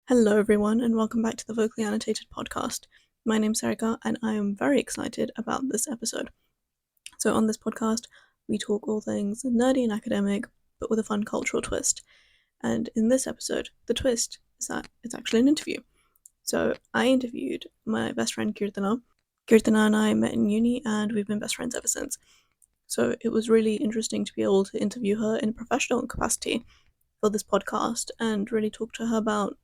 Hello, everyone, and welcome back to the Vocally Annotated podcast. My name's Sarika, and I am very excited about this episode. So, on this podcast, we talk all things nerdy and academic, but with a fun cultural twist. And in this episode, the twist is that it's actually an interview. So, I interviewed my best friend Kirthana. Kirthana and I met in uni, and we've been best friends ever since. So, it was really interesting to be able to interview her in a professional capacity for this podcast and really talk to her about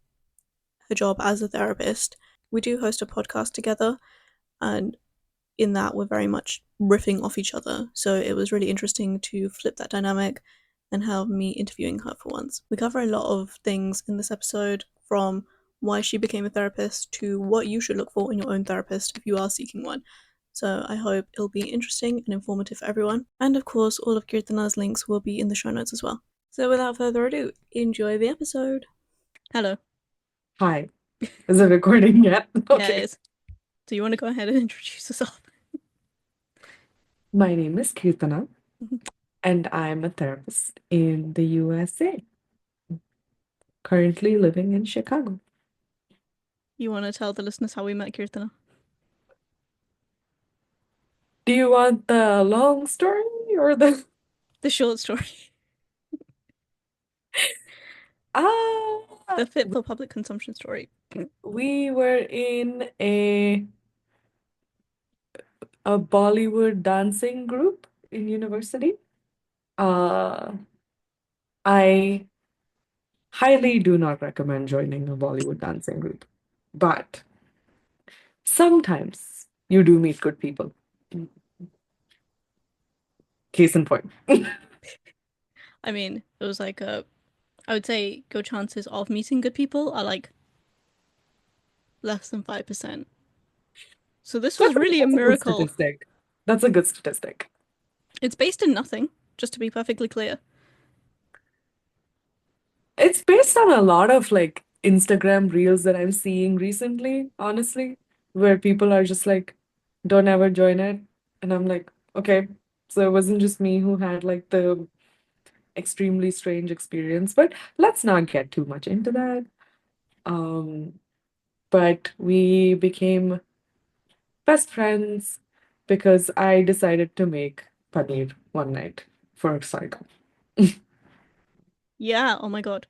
her job as a therapist. We do host a podcast together, and in that, we're very much riffing off each other. So it was really interesting to flip that dynamic and have me interviewing her for once. We cover a lot of things in this episode, from why she became a therapist to what you should look for in your own therapist if you are seeking one. So I hope it'll be interesting and informative for everyone. And of course, all of KIRTHANA'S links will be in the show notes as well. So without further ado, enjoy the episode. Hello. Hi. Is it recording yet? Yeah, it is. So you want to go ahead and introduce yourself? My name is Kirthana, and I'm a therapist in the USA, currently living in Chicago. You want to tell the listeners how we met Kirthana? Do you want the long story or the The short story. ah The fit for public consumption story. we were in a Bollywood dancing group in university. Uh I highly do not recommend joining a Bollywood dancing group, but sometimes you do meet good people. Case in point. I mean, it was like I would say your chances of meeting good people are like less than 5%. So this was really a That's a good miracle. statistic. That's a good statistic. It's based in nothing, just to be perfectly clear. It's based on a lot of like Instagram reels that I'm seeing recently, honestly, where people are just like, don't ever join it. And I'm like, okay. So it wasn't just me who had like the extremely strange experience, but let's not get too much into that. Um, but we became best friends because I decided to make paneer one night for a cycle. Yeah, oh my god.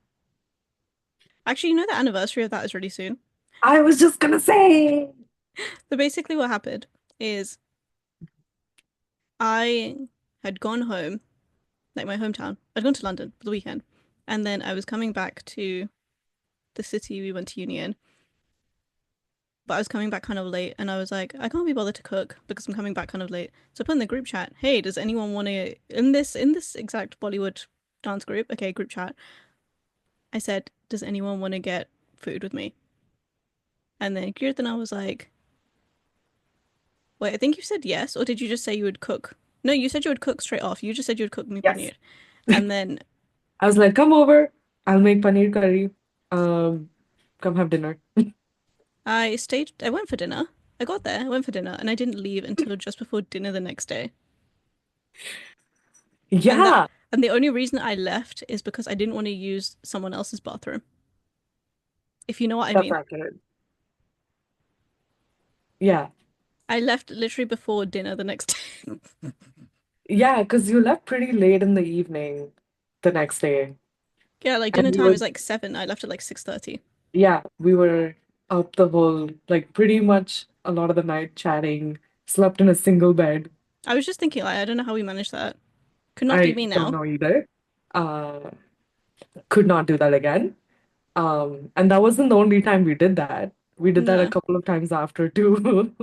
Actually, you know the anniversary of that is really soon. I was just gonna say. So basically what happened is I had gone home, like my hometown. I'd gone to London for the weekend. And then I was coming back to the city we went to uni in, but I was coming back kind of late, and I was like, I can't be bothered to cook because I'm coming back kind of late. So I put in the group chat, hey, does anyone want to in this exact Bollywood dance group? Okay, group chat. I said, does anyone want to get food with me? And then Kirtana was like, wait, I think you said yes, or did you just say you would cook? No, you said you would cook straight off. You just said you would cook me Yes. paneer, and then I was like, come over. I'll make paneer curry. Um, Come have dinner. I stayed. I went for dinner. I got there. I went for dinner, and I didn't leave until just before dinner the next day. And that Yeah, and the only reason I left is because I didn't want to use someone else's bathroom. If you know what I that's mean. accurate. Yeah. I left literally before dinner the next day. Yeah, because you left pretty late in the evening the next day. Yeah, like And dinner we time were, is like 7. I left at like 6:30. yeah, we were up the whole, like pretty much a lot of the night chatting, slept in a single bed. I was just thinking, like, I don't know how we managed that. Could not be I me don't now. know either. Uh, could not do that again. And that wasn't the only time we did that. We did that a No. couple of times after too,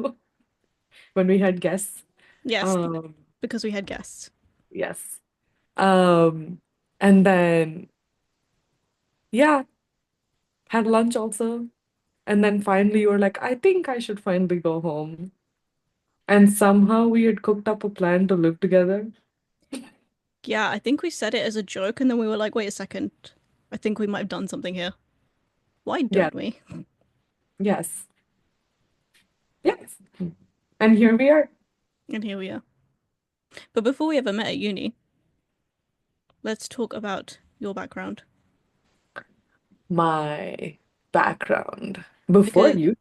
when we had guests. Yes, Um, because we had guests. yes. And then yeah, had lunch also. And then finally you were like, I think I should finally go home. And somehow we had cooked up a plan to live together. Yeah, I think we said it as a joke, and then we were like, wait a second. I think we might have done something here. Why Yeah, don't we? yes, yes. And here we are. And here we are. But before we ever met at uni, let's talk about your background. My background before Because you.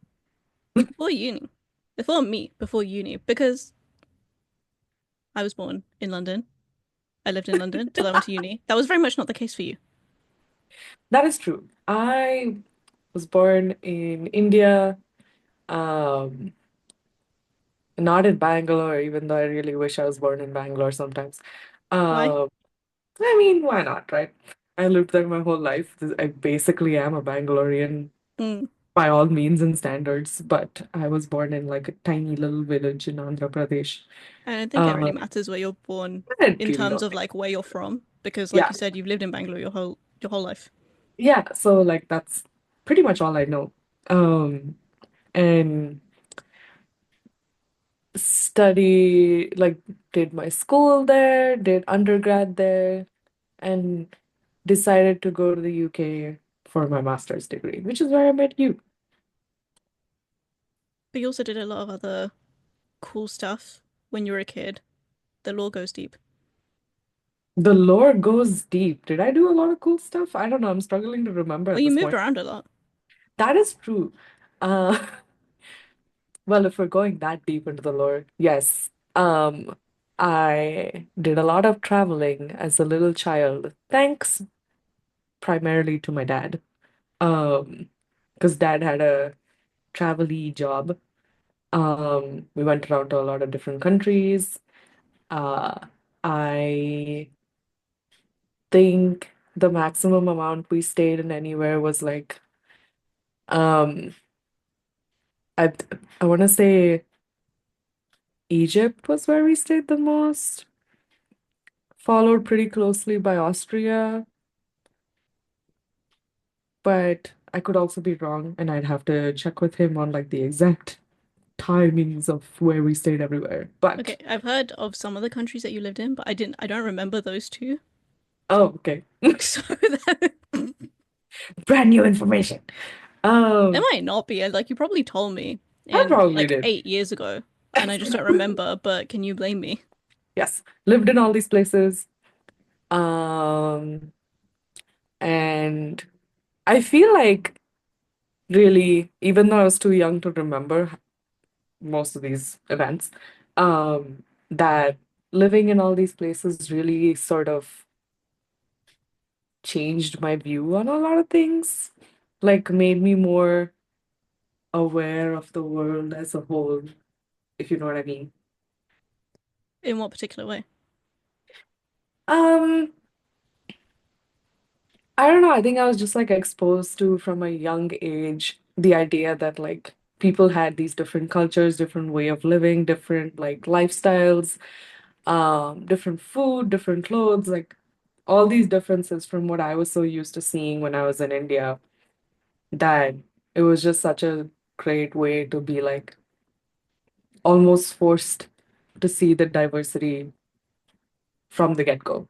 before uni, before me, before uni, because I was born in London. I lived in London till I went to uni. That was very much not the case for you. That is true. I was born in India, um, not in Bangalore, even though I really wish I was born in Bangalore sometimes. Why? Uh, I mean, why not, right? I lived there my whole life. I basically am a Bangalorean Mm. by all means and standards, but I was born in like a tiny little village in Andhra Pradesh. I don't think it Uh, really matters where you're born I in really terms don't of think. like where you're from, because like Yeah, you said, you've lived in Bangalore your whole life. yeah. So like that's pretty much all I know. And like did my school there, did undergrad there, and decided to go to the UK for my master's degree, which is where I met you. But you also did a lot of other cool stuff when you were a kid. The law goes deep. The lore goes deep. Did I do a lot of cool stuff? I don't know. I'm struggling to remember Well, at you this moved point. around a lot. That is true. Uh, well, if we're going that deep into the lore, yes. I did a lot of traveling as a little child, thanks primarily to my dad. Because dad had a travel-y job. We went around to a lot of different countries. Uh, I think the maximum amount we stayed in anywhere was like, um, I I want to say Egypt was where we stayed the most, followed pretty closely by Austria, but I could also be wrong, and I'd have to check with him on like the exact timings of where we stayed everywhere. Okay, But I've heard of some of the countries that you lived in, but I don't remember those two. oh, okay. So that Brand new information. it Um, might not be. Like you probably told me I in probably like did. 8 years ago, and I just don't remember. But can you blame me? Yes, lived in all these places. Um, and I feel like really, even though I was too young to remember most of these events, that living in all these places really sort of changed my view on a lot of things, like made me more aware of the world as a whole, if you know what I mean. In what particular way? Um, I don't know. I think I was just like exposed to from a young age the idea that like people had these different cultures, different way of living, different like lifestyles, different food, different clothes, like all these differences from what I was so used to seeing when I was in India, that it was just such a great way to be like almost forced to see the diversity from the get-go.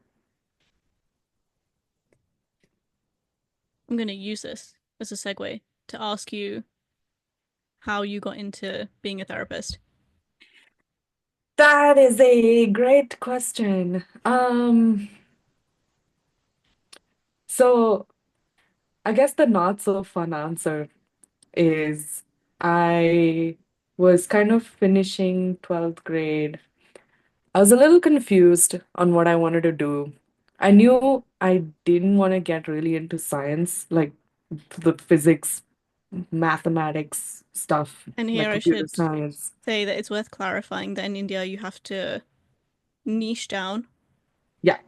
I'm gonna use this as a segue to ask you how you got into being a therapist. That is a great question. So I guess the not so fun answer is I was kind of finishing 12th grade. I was a little confused on what I wanted to do. I knew I didn't want to get really into science, like the physics, mathematics stuff, And like here I computer should science. say that it's worth clarifying that in India you have to niche down Yeah.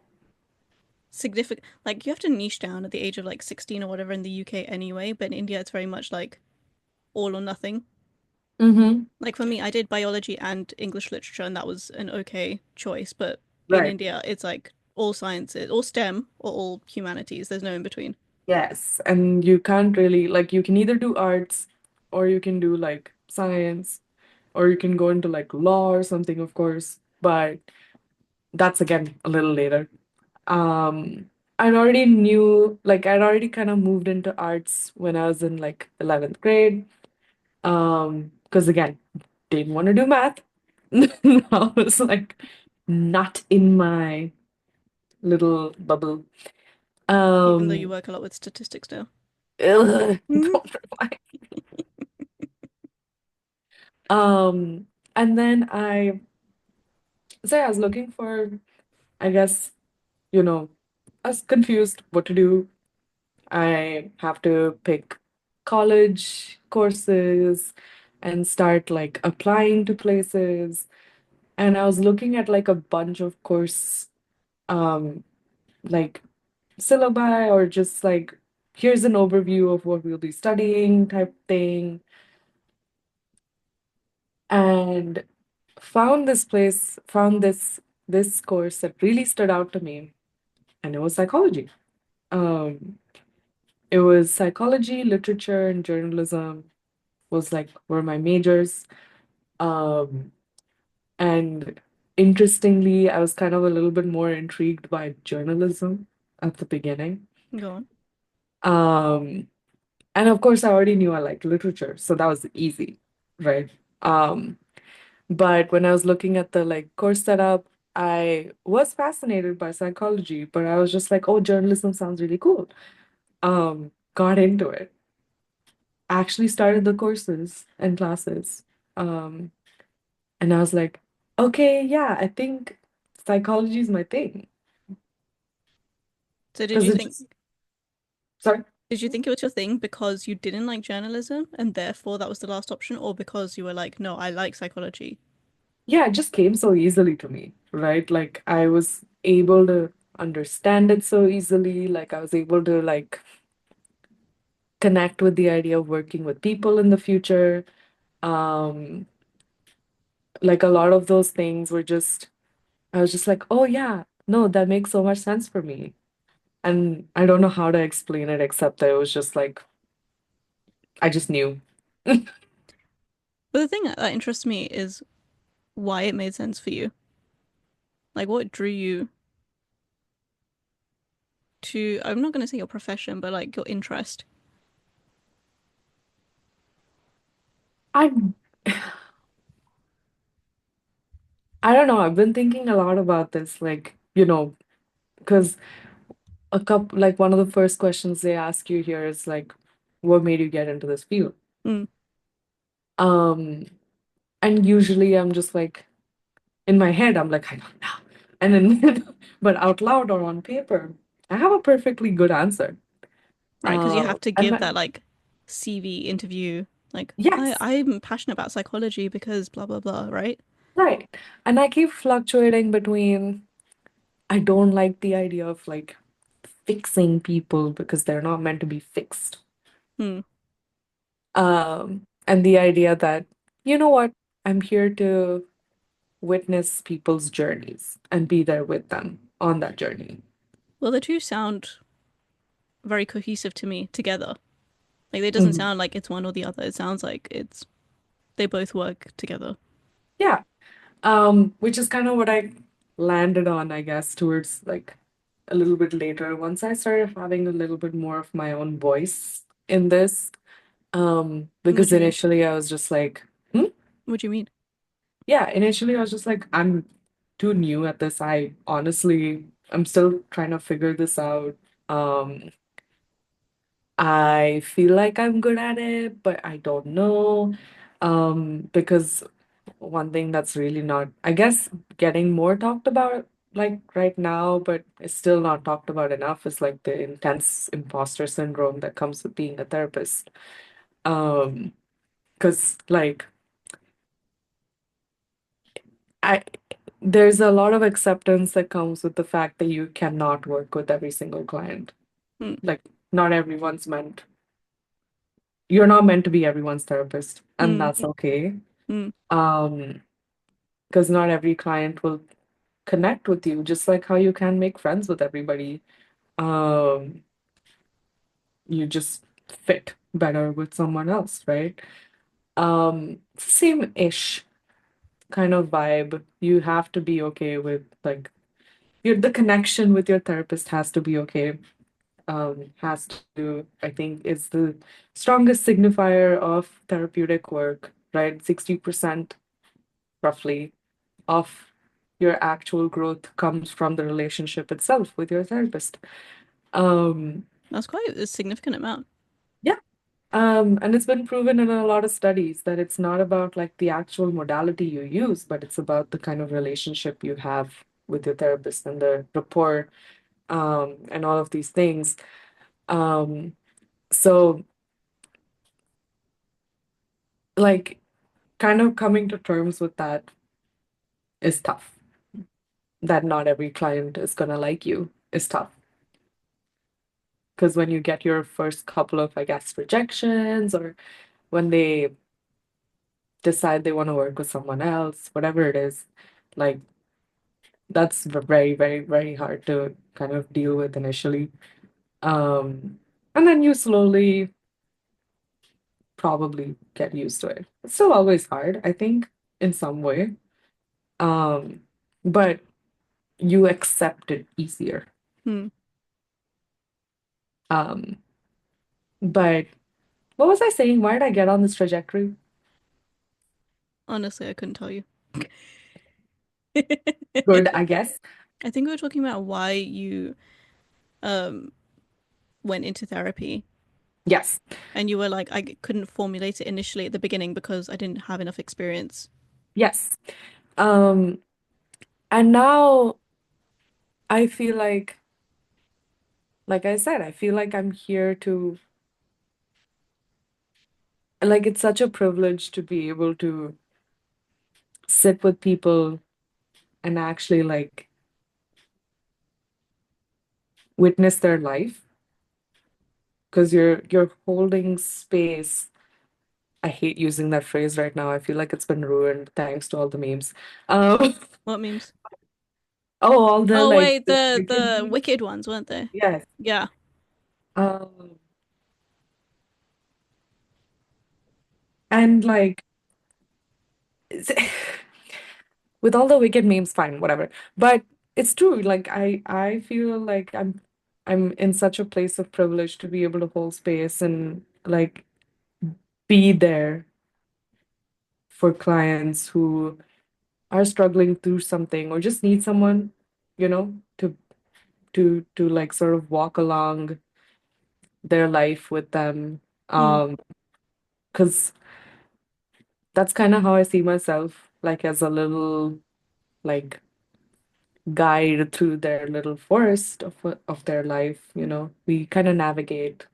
significant like you have to niche down at the age of like 16 or whatever in the UK anyway, but in India it's very much like all or nothing. Mm-hmm. Like for me, I did biology and English literature and that was an okay choice, but in Right. India it's like all sciences, all STEM or all humanities. There's no in between. Yes. And you can't really, like, you can either do arts or you can do like science or you can go into like law or something, of course. But that's again a little later. I'd already knew, like, I'd already kind of moved into arts when I was in like 11th grade. Because again, didn't want to do math. I was like not in my little bubble. Even though you Um, work a lot with statistics now. Ugh, Mhm. don't reply. Um, and then I was looking for, I guess, you know, I was confused what to do. I have to pick college courses and start like applying to places. And I was looking at like a bunch of course, um, like syllabi or just like, here's an overview of what we'll be studying type thing. And found this course that really stood out to me, and it was psychology. Um, it was psychology, literature, and journalism was like were my majors. Um, and interestingly, I was kind of a little bit more intrigued by journalism at the beginning. Go on. Um, and of course, I already knew I liked literature, so that was easy, right? Um, But when I was looking at the like course setup, I was fascinated by psychology, but I was just like, oh, journalism sounds really cool. Got into it. Actually started the courses and classes. Um, and I was like, okay, yeah, I think psychology is my thing. So Because it's just, sorry. did you think it was your thing because you didn't like journalism and therefore that was the last option, or because you were like, no, I like psychology? Yeah, it just came so easily to me, right? Like I was able to understand it so easily. Like I was able to like connect with the idea of working with people in the future. Um, like a lot of those things were just, I was just like, oh yeah, no, that makes so much sense for me. And I don't know how to explain it except that it was just like, I just knew. But the thing that interests me is why it made sense for you. Like, what drew you to, I'm not going to say your profession, but like your interest. I I don't know. I've been thinking a lot about this, like, because a couple, like one of the first questions they ask you here is like, what made you get into this field? Mm. Um, and usually I'm just like, in my head, I'm like, I don't know. And then, but out loud or on paper, I have a perfectly good answer. Right, because you have to And give my, that like CV interview, like, yes, I'm passionate about psychology because blah, blah, blah, right? right. And I keep fluctuating between, I don't like the idea of like fixing people because they're not meant to be fixed. Hmm. And the idea that, you know what, I'm here to witness people's journeys and be there with them on that journey. Well, the two sound very cohesive to me together. Like, it doesn't Mhm. sound like it's one or the other. It sounds like they both work together. Yeah. Which is kind of what I landed on, I guess, towards like a little bit later, once I started having a little bit more of my own voice in this. What Because do you mean? initially I was just like, hmm? What do you mean? Yeah, initially I was just like, I'm too new at this. I'm still trying to figure this out. Um, I feel like I'm good at it, but I don't know. Because one thing that's really not, I guess, getting more talked about like right now, but it's still not talked about enough is like the intense imposter syndrome that comes with being a therapist. Um, because like I there's a lot of acceptance that comes with the fact that you cannot work with every single client. Hmm. Like not everyone's meant you're not meant to be everyone's therapist, and Hmm. that's okay. Hmm. Um, because not every client will connect with you, just like how you can make friends with everybody. Um, you just fit better with someone else, right? Same-ish kind of vibe. You have to be okay with like the connection with your therapist has to be okay. Has to, I think, is the strongest signifier of therapeutic work, right? 60% roughly of your actual growth comes from the relationship itself with your therapist. Um, That's quite a significant amount. And it's been proven in a lot of studies that it's not about like the actual modality you use, but it's about the kind of relationship you have with your therapist and the rapport, and all of these things. Um, so like kind of coming to terms with that is tough. That not every client is gonna like you is tough. Because when you get your first couple of, I guess, rejections, or when they decide they want to work with someone else, whatever it is, like that's very, very, very hard to kind of deal with initially. Um, and then you slowly probably get used to it. It's still always hard, I think, in some way. Um, but you accept it easier. Hmm. Um, but what was I saying? Why did I get on this trajectory? Honestly, I couldn't tell you. Good, I guess. I think we were talking about why you um went into therapy, Yes. and you were like, I couldn't formulate it initially at the beginning because I didn't have enough experience. Yes. Um, and now I feel like I said, I feel like I'm here to, like, it's such a privilege to be able to sit with people and actually like witness their life because you're holding space. I hate using that phrase right now. I feel like it's been ruined thanks to all the memes. Um, What memes? oh, all the Oh like wait, the the wicked memes. wicked ones, weren't they? Yes. Yeah. Um, and like it's- with all the wicked memes, fine, whatever. But it's true. Like I feel like I'm in such a place of privilege to be able to hold space and like be there for clients who are struggling through something or just need someone, to to like sort of walk along their life with them. Hmm. Because that's kind of how I see myself, like as a little like guide through their little forest of their life, We kind of navigate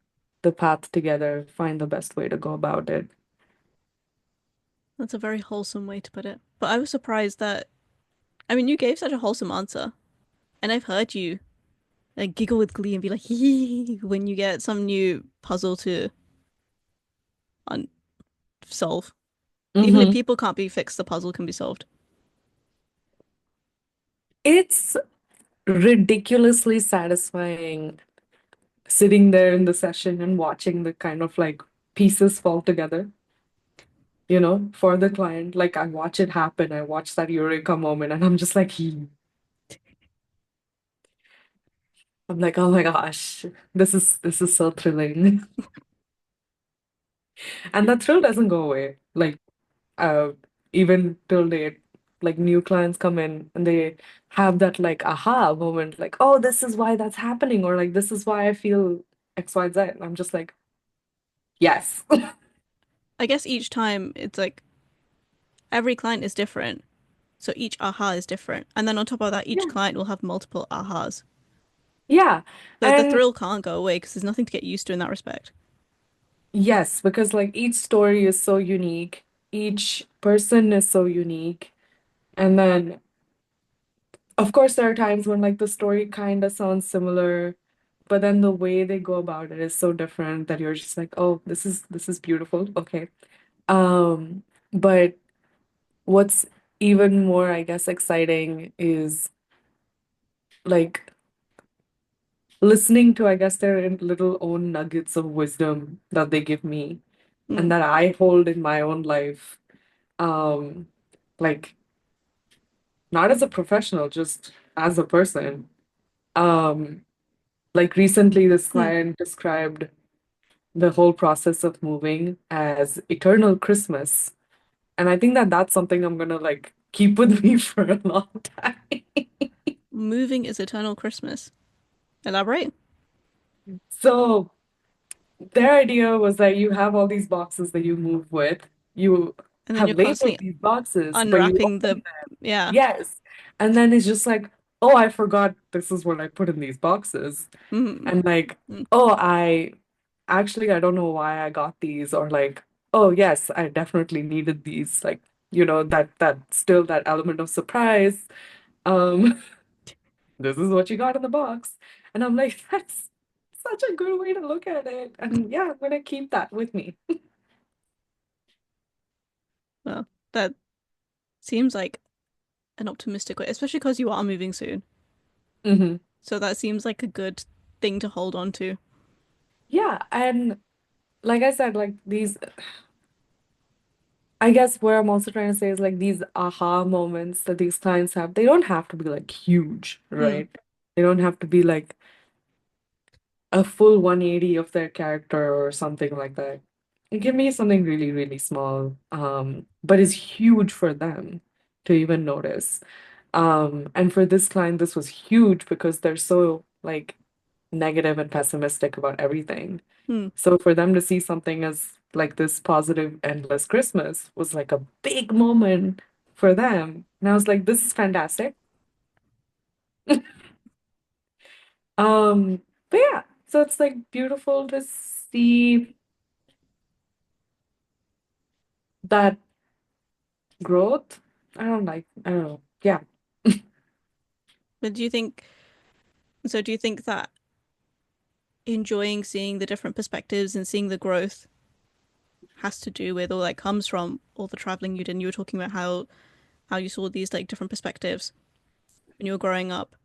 the path together, find the best way to go about it. That's a very wholesome way to put it. But I was surprised that, I mean, you gave such a wholesome answer, and I've heard you like giggle with glee and be like, hee when you get some new puzzle to solve. Even if Hmm. people can't be fixed, the puzzle can be solved. It's ridiculously satisfying sitting there in the session and watching the kind of like pieces fall together, for the client. Like I watch it happen. I watch that eureka moment and I'm just like, I'm like, oh my gosh, this is so thrilling. And that thrill doesn't go away. Like uh even till date, like new clients come in and they have that like aha moment, like, oh, this is why that's happening, or like this is why I feel XYZ. And I'm just like, yes. I guess each time it's like every client is different. So each aha is different. And then on top of that, each Yeah. client will have multiple ahas. Yeah. The And thrill can't go away because there's nothing to get used to in that respect. yes, because like each story is so unique, each person is so unique. And then, of course, there are times when like the story kind of sounds similar, but then the way they go about it is so different that you're just like, oh, this is beautiful. Okay. But what's even more, I guess, exciting is like listening to, I guess, their little own nuggets of wisdom that they give me Mm. and that I hold in my own life. Um, like not as a professional, just as a person. Um, like recently, this Hmm. client described the whole process of moving as eternal Christmas. And I think that that's something I'm gonna like keep with me for a long time. Moving is eternal Christmas. Elaborate. So their idea was that you have all these boxes that you move with. You And then have you're labeled constantly these boxes, but you unwrapping open the, them. yeah. Yes. And then it's just like, oh, I forgot this is what I put in these boxes. Mm, And like, mm, oh, I don't know why I got these, or like, oh yes, I definitely needed these. Like, that still that element of surprise. Um, this is what you got in the box. And I'm like, that's such a good way to look at it. And yeah, I'm gonna keep that with me. well, that seems like an optimistic way, especially because you are moving soon. Hmm. So that seems like a good thing to hold on to. Yeah, and like I said, like these, I guess what I'm also trying to say is like these aha moments that these clients have, they don't have to be like huge, Mm, right? They don't have to be like a full 180 of their character or something like that. Give me something really, really small, but is huge for them to even notice. And for this client, this was huge because they're so like negative and pessimistic about everything. mm. So for them to see something as like this positive endless Christmas was like a big moment for them. And I was like, this is fantastic. But yeah, so it's like beautiful to see that growth. I don't know. Yeah. But do you think that enjoying seeing the different perspectives and seeing the growth has to do with or like comes from all the traveling you did? And you were talking about how you saw these like different perspectives when you were growing up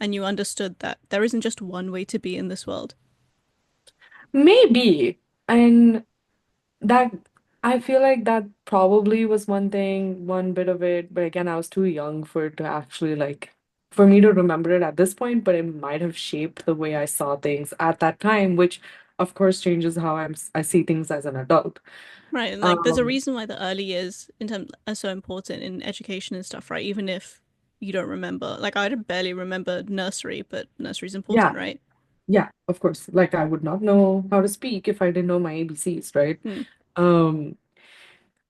and you understood that there isn't just one way to be in this world. Maybe. And that I feel like that probably was one thing, one bit of it, but again, I was too young for it to actually like for me to remember it at this point, but it might have shaped the way I saw things at that time, which of course changes how I see things as an adult. Right, and like there's a Um, reason why the early years in terms are so important in education and stuff, right? Even if you don't remember. Like I barely remember nursery, but nursery's important, yeah, right? yeah, of course. Like I would not know how to speak if I didn't know my ABCs, right? Hmm. Um,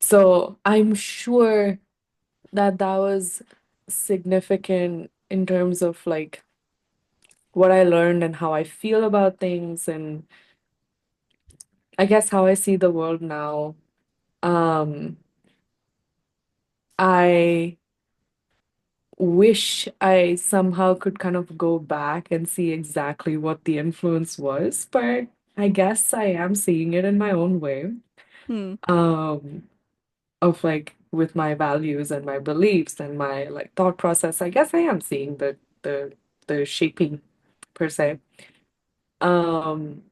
so I'm sure that that was significant in terms of like what I learned and how I feel about things and I guess how I see the world now. Um, I wish I somehow could kind of go back and see exactly what the influence was, but I guess I am seeing it in my own way. Hmm. Um, of like with my values and my beliefs and my like thought process. I guess I am seeing the shaping per se. Um,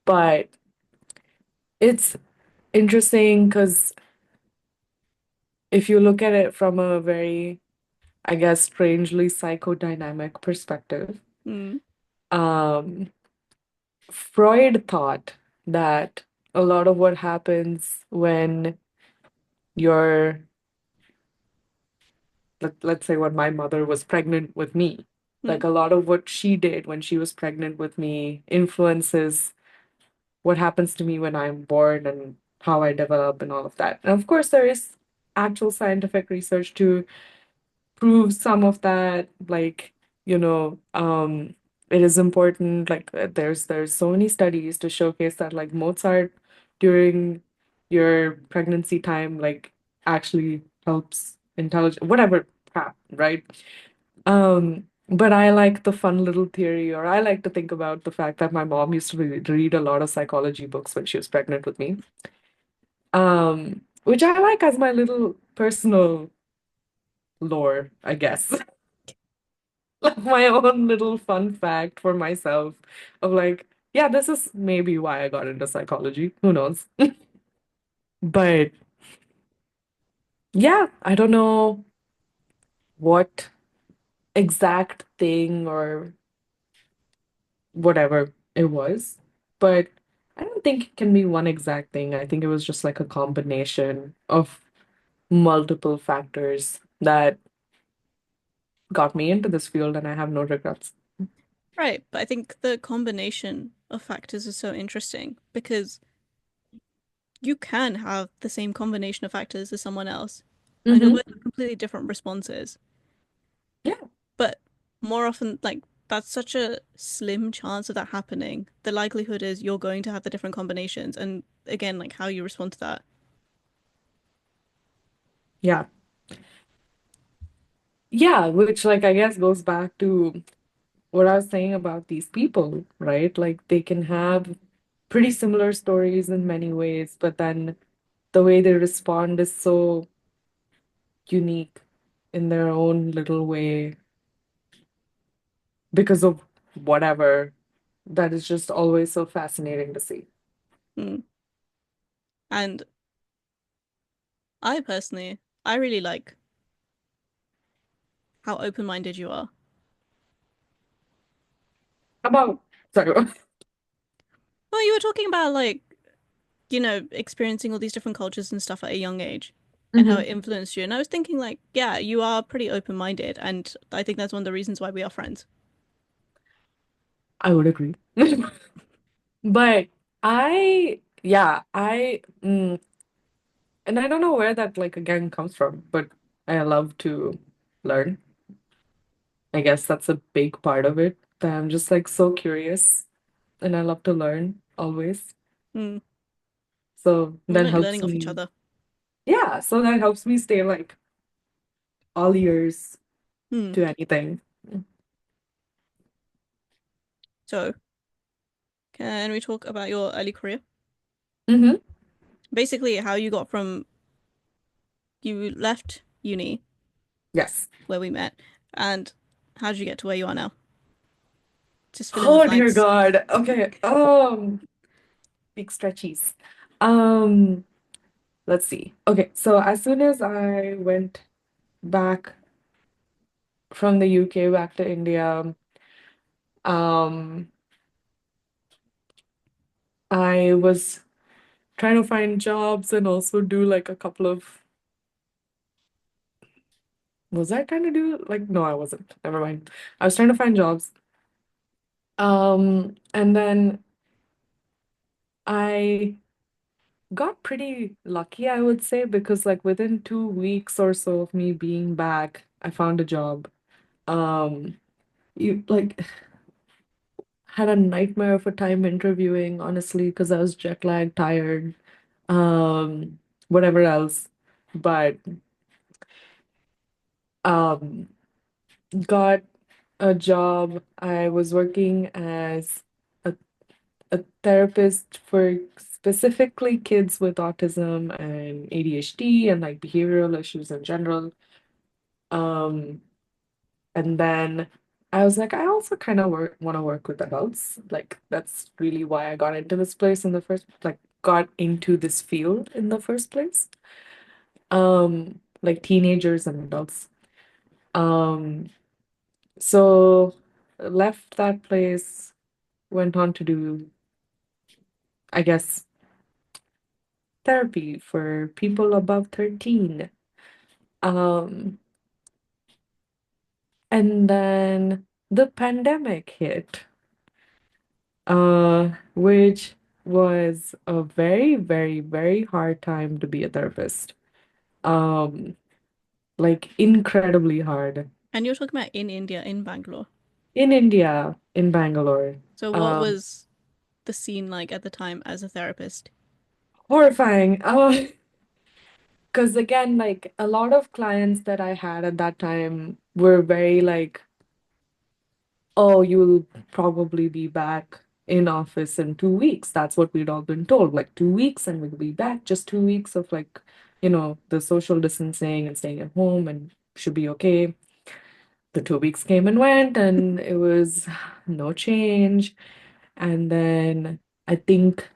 but it's interesting because if you look at it from a very, I guess, strangely psychodynamic perspective, Hmm. um, Freud thought that a lot of what happens when you're, let's say, when my mother was pregnant with me, Hmm. like a lot of what she did when she was pregnant with me influences what happens to me when I'm born and how I develop and all of that. And of course, there is actual scientific research to prove some of that. Like, it is important. Like, there's so many studies to showcase that, like Mozart during your pregnancy time, like actually helps intelligent whatever crap, right? But I like the fun little theory, or I like to think about the fact that my mom used to read a lot of psychology books when she was pregnant with me. Which I like as my little personal lore, I guess. Like my own little fun fact for myself of like, yeah, this is maybe why I got into psychology. Who knows? But yeah, I don't know what exact thing or whatever it was. But I don't think it can be one exact thing. I think it was just like a combination of multiple factors that got me into this field, and I have no regrets. Right, but I think the combination of factors is so interesting because you can have the same combination of factors as someone else, and you'll Mm-hmm. both have completely different responses. Yeah. But more often, like, that's such a slim chance of that happening. The likelihood is you're going to have the different combinations, and again, like how you respond to that. Yeah. Yeah, which like I guess goes back to what I was saying about these people, right? Like they can have pretty similar stories in many ways, but then the way they respond is so unique in their own little way because of whatever that is just always so fascinating to see. Mm. And I personally, I really like how open-minded you are. About, sorry. Well, you were talking about like, experiencing all these different cultures and stuff at a young age and how Hmm. it influenced you. And I was thinking like, yeah, you are pretty open-minded, and I think that's one of the reasons why we are friends. I would agree. But yeah, and I don't know where that like again comes from, but I love to learn. I guess that's a big part of it. That I'm just like so curious and I love to learn always. Mm. So We that like helps learning off each me. other. Yeah, so that helps me stay like all ears Hmm. to anything. So, can we talk about your early career? Hmm. Basically, how you got from you left uni Yes. where we met, and how did you get to where you are now? Just fill in the Oh dear blanks. God. Okay. Big stretchies. Um, let's see. Okay, so as soon as I went back from the UK back to India, um, I was trying to find jobs and also do like a couple of, was I trying to do like, no, I wasn't. Never mind. I was trying to find jobs. And then I got pretty lucky, I would say, because like within 2 weeks or so of me being back, I found a job. Um, you like had a nightmare of a time interviewing, honestly, because I was jet lagged, tired, um, whatever else. But um, got a job. I was working as a, a therapist for specifically kids with autism and ADHD and like behavioral issues in general. Um, and then I was like, I also kind of want to work with adults. Like that's really why I got into this place in the first, like got into this field in the first place. Like teenagers and adults. Um, so left that place, went on to do, I guess, therapy for people above 13. Um, and then the pandemic hit, which was a very, very, very hard time to be a therapist. Um, like incredibly hard And you're talking about in India, in Bangalore. in India, in Bangalore. So, what Um, was the scene like at the time as a therapist? horrifying. Because again, like a lot of clients that I had at that time were very like, oh, you'll probably be back in office in 2 weeks. That's what we'd all been told, like 2 weeks and we'll be back. Just 2 weeks of like, the social distancing and staying at home and should be okay. The 2 weeks came and went and it was no change. And then I think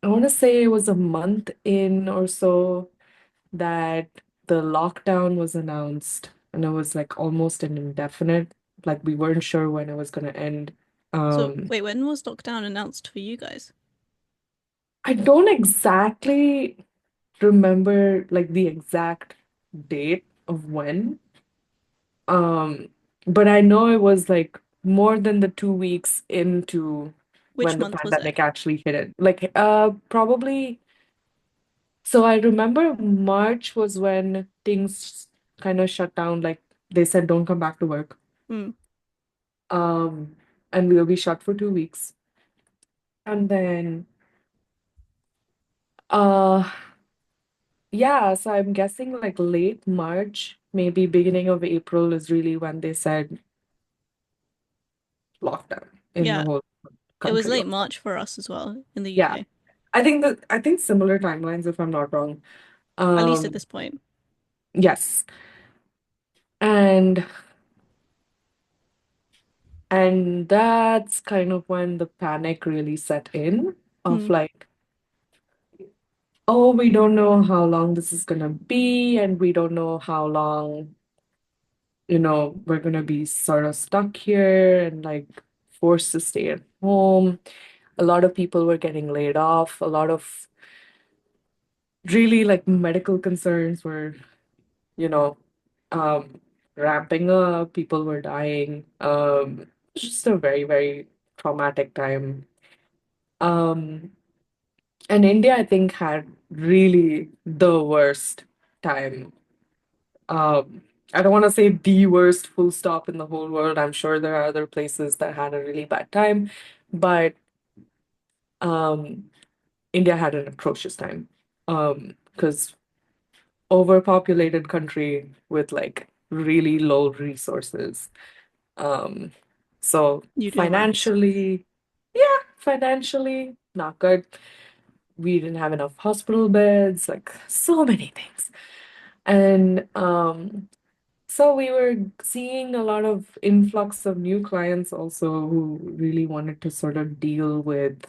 I want to say it was a month in or so that the lockdown was announced and it was like almost an indefinite, like we weren't sure when it was going to end. So, Um, wait, when was lockdown announced for you guys? I don't exactly remember like the exact date of when, um, but I know it was like more than the 2 weeks into Which when the month was it? pandemic actually hit it. Like, probably. So I remember March was when things kind of shut down. Like they said, don't come back to work. Hmm. Um, and we'll be shut for 2 weeks. And then, uh, yeah, so I'm guessing like late March, maybe beginning of April is really when they said lockdown in the Yeah, whole it was country. late March for us as well in the Yeah. UK, I think similar timelines if I'm not wrong. at least at Um, this point. yes. And and that's kind of when the panic really set in Hmm. of like, oh, we don't know how long this is gonna be, and we don't know how long, we're gonna be sort of stuck here and like forced to stay at home. A lot of people were getting laid off. A lot of really like medical concerns were, you know, um, ramping up. People were dying. It's just a very, very traumatic time. Um, and India, I think, had really the worst time. Um, I don't want to say the worst full stop in the whole world. I'm sure there are other places that had a really bad time, but um, India had an atrocious time. Because overpopulated country with like really low resources. Um, so You do right. financially, yeah, financially, not good. We didn't have enough hospital beds, like so many things. And so we were seeing a lot of influx of new clients also who really wanted to sort of deal with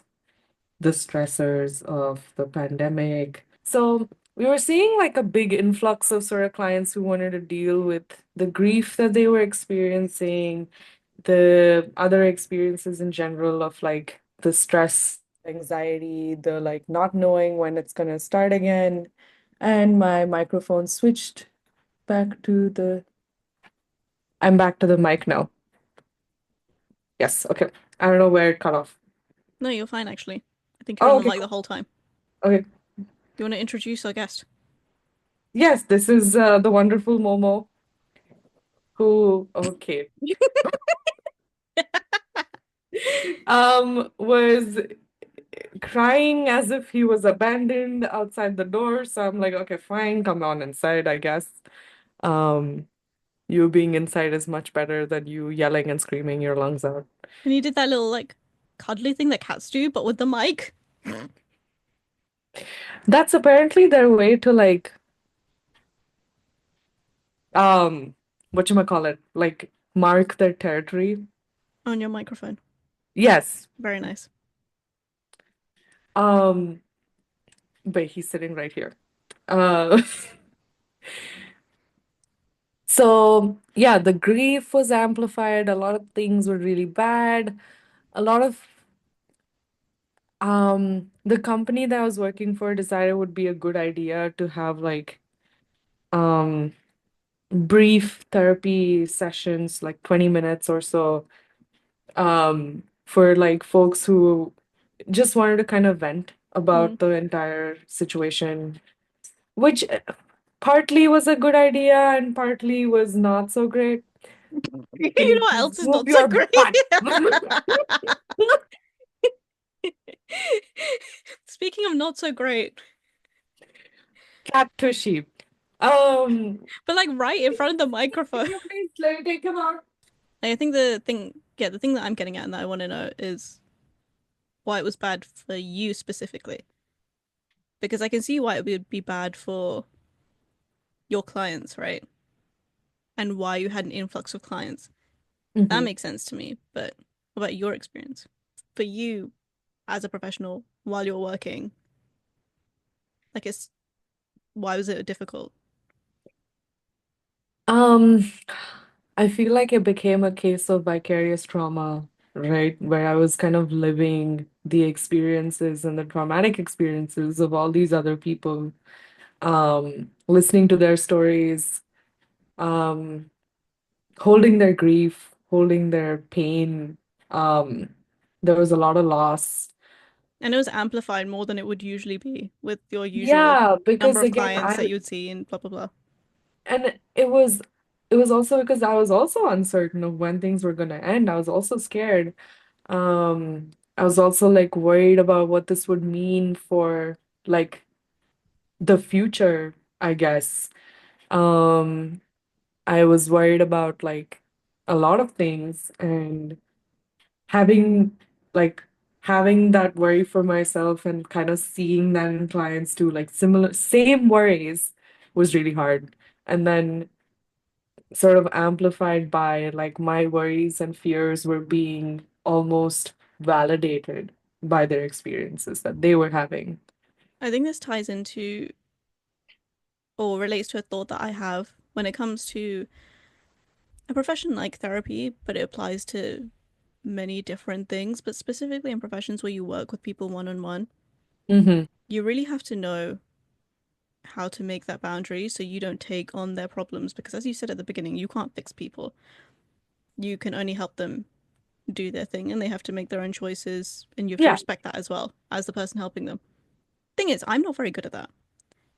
the stressors of the pandemic. So we were seeing like a big influx of sort of clients who wanted to deal with the grief that they were experiencing, the other experiences in general of like the stress, anxiety, the like not knowing when it's gonna start again. And my microphone switched back to the, I'm back to the mic now. Yes, okay. I don't know where it cut off. No, you're fine actually. I think you're on Oh, the okay, mic the cool. whole time. Okay. Do you want to introduce our guest? Yes, this is the wonderful Momo who, okay, was crying as if he was abandoned outside the door. So I'm like, okay, fine, come on inside, I guess. Um, you being inside is much better than you yelling and screaming your lungs out. And you did that little like cuddly thing that cats do, but with the mic. That's apparently their way to like, um, whatchamacallit, like mark their territory. On your microphone. Yes. Very nice. Um, but he's sitting right here. Uh, so yeah, the grief was amplified. A lot of things were really bad. A lot of the company that I was working for decided it would be a good idea to have like um brief therapy sessions, like 20 minutes or so, for like folks who just wanted to kind of vent Mm. about the entire situation, which partly was a good idea and partly was not so great. You You can know what just else is move not so your great? butt. Speaking of not so great, Cat tushy. Um, but like right in front of the microphone. can you please let me take him out? Like, I think the thing that I'm getting at and that I want to know is why it was bad for you specifically. Because I can see why it would be bad for your clients, right? And why you had an influx of clients. That Mhm. makes sense to me. But what about your experience? For you as a professional while you're working, like it's why was it difficult? Um, I feel like it became a case of vicarious trauma, right? Where I was kind of living the experiences and the traumatic experiences of all these other people, listening to their stories, um, holding their grief. holding their pain. Um, there was a lot of loss. And it was amplified more than it would usually be with your usual Yeah, number because of again, clients that you would see and blah blah blah. and it was also because I was also uncertain of when things were gonna end. I was also scared. I was also like worried about what this would mean for like the future, I guess. Um, I was worried about like a lot of things and having like having that worry for myself and kind of seeing that in clients too, like similar same worries was really hard. And then sort of amplified by like my worries and fears were being almost validated by their experiences that they were having. I think this ties into or relates to a thought that I have when it comes to a profession like therapy, but it applies to many different things, but specifically in professions where you work with people one on one, Hmm. you really have to know how to make that boundary so you don't take on their problems because as you said at the beginning, you can't fix people. You can only help them do their thing and they have to make their own choices and you have to Yeah. respect that as well as the person helping them. Thing is, I'm not very good at that.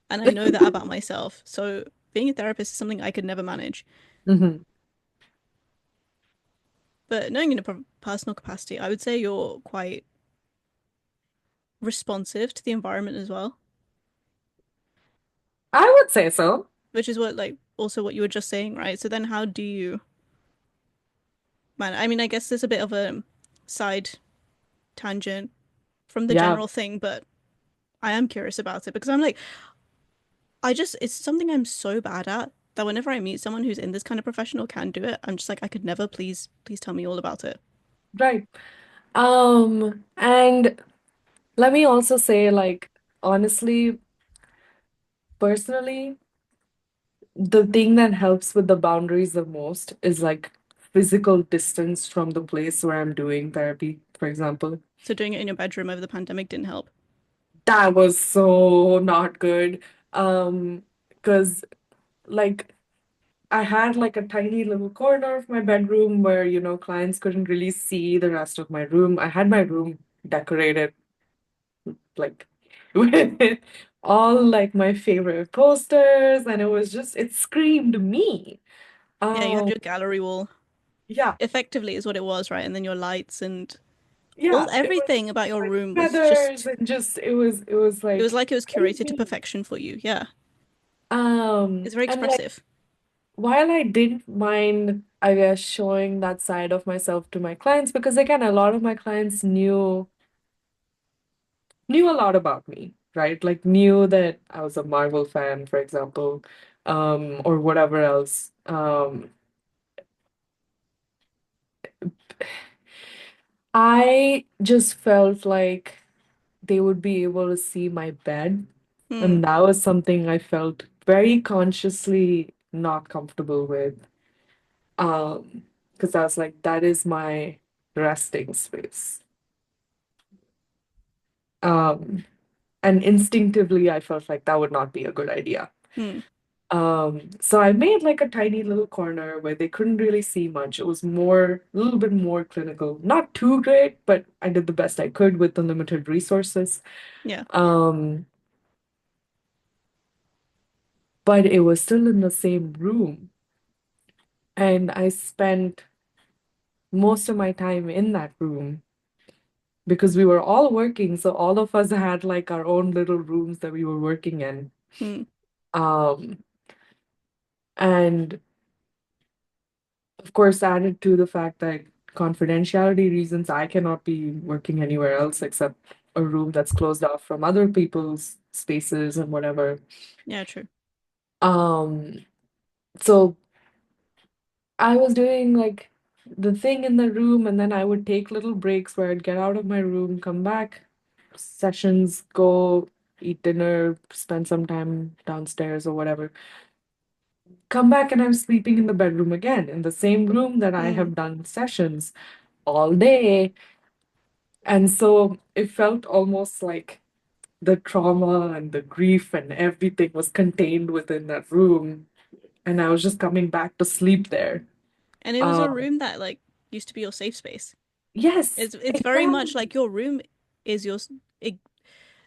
And I know that about myself. So being a therapist is something I could never manage. Hmm. But knowing in a personal capacity, I would say you're quite responsive to the environment as well, I would say so. which is what like also what you were just saying, right? So then how do you man, I mean, I guess there's a bit of a side tangent from the Yeah, general thing, but I am curious about it because I'm like, I just, it's something I'm so bad at that whenever I meet someone who's in this kind of professional can do it, I'm just like, I could never, please tell me all about it. right. And let me also say, like, honestly, personally, the thing that helps with the boundaries the most is like physical distance from the place where I'm doing therapy, for example. So doing it in your bedroom over the pandemic didn't help. That was so not good. Because like I had like a tiny little corner of my bedroom where, clients couldn't really see the rest of my room. I had my room decorated like with all like my favorite posters, and it screamed me. Yeah, you had Um, your gallery wall. yeah, Effectively is what it was, right? And then your lights and all yeah, it was everything about your like room was feathers just and just it was it was like like it was very curated to me. perfection for you. Yeah. It's very And like expressive. while I didn't mind, I guess, showing that side of myself to my clients, because again, a lot of my clients knew a lot about me, right? Like knew that I was a Marvel fan, for example, or whatever else. I just felt like they would be able to see my bed, Hmm. and that was something I felt very consciously not comfortable with. Because I was like, that is my resting space. Um, and instinctively, I felt like that would not be a good idea. Hmm. So I made like a tiny little corner where they couldn't really see much. It was a little bit more clinical. Not too great, but I did the best I could with the limited resources. Yeah. Um, but it was still in the same room. And I spent most of my time in that room because we were all working. So all of us had like our own little rooms that we were working in. Hmm. Um, and of course, added to the fact that confidentiality reasons, I cannot be working anywhere else except a room that's closed off from other people's spaces and whatever. Yeah, true. Um, so I was doing like the thing in the room, and then I would take little breaks where I'd get out of my room, come back, sessions, go eat dinner, spend some time downstairs or whatever. Come back and I'm sleeping in the bedroom again, in the same room that I Hmm. have done sessions all day. And so it felt almost like the trauma and the grief and everything was contained within that room. And I was just coming back to sleep there. And it was a Um, room that like used to be your safe space. Yes, It's very much exactly. like your room is your it,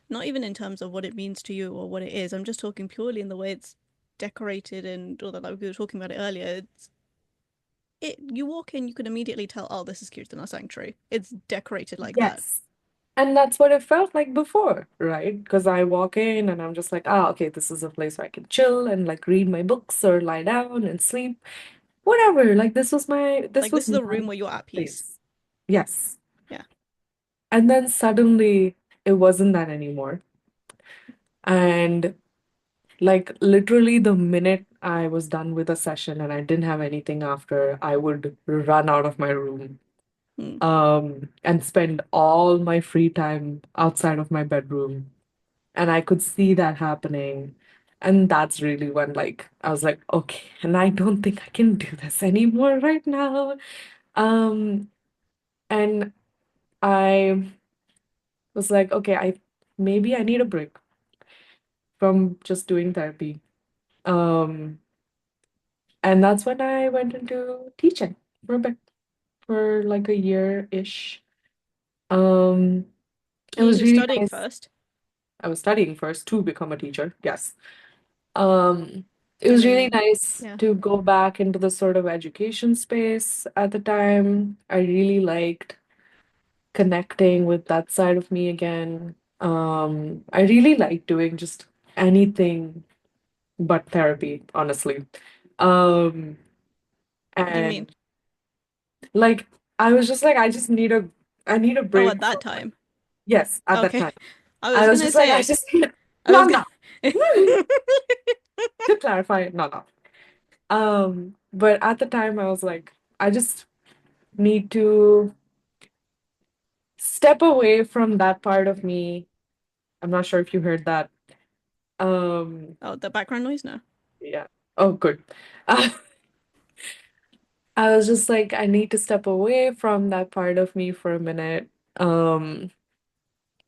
not even in terms of what it means to you or what it is. I'm just talking purely in the way it's decorated and all that. Like we were talking about it earlier. You walk in, you can immediately tell, oh, this is KIRTHANA'S sanctuary. It's decorated like that. Yes. And that's what it felt like before, right? Because I walk in and I'm just like, ah, okay, this is a place where I can chill and like read my books or lie down and sleep. Whatever. Like this Like this was is a my room where you're at peace. place. Yes. Yeah. And then suddenly it wasn't that anymore. And like literally the minute I was done with a session and I didn't have anything after, I would run out of my room, Mm. and spend all my free time outside of my bedroom. And I could see that happening. And that's really when like I was like, okay, and I don't think I can do this anymore right now. Um, and I was like, okay, I maybe I need a break from just doing therapy. Um, and that's when I went into teaching for a bit, for like a year-ish. Um, it You was were really studying nice. first, I was studying first to become a teacher, yes. Um, it and was really then nice yeah. to go back into the sort of education space at the time. I really liked connecting with that side of me again. I really liked doing just anything but therapy, honestly. Um, What do you mean? and like I was just like, I need a Oh, break at that from time. yes, at that Okay. time. I was I was gonna just like, I say just need I was not gonna now. To clarify, not now. But at the time I was like, I just need to step away from that part of me. I'm not sure if you heard that. Um, Oh, the background noise? No. yeah. Oh, good. Uh, I was just like, I need to step away from that part of me for a minute. Um,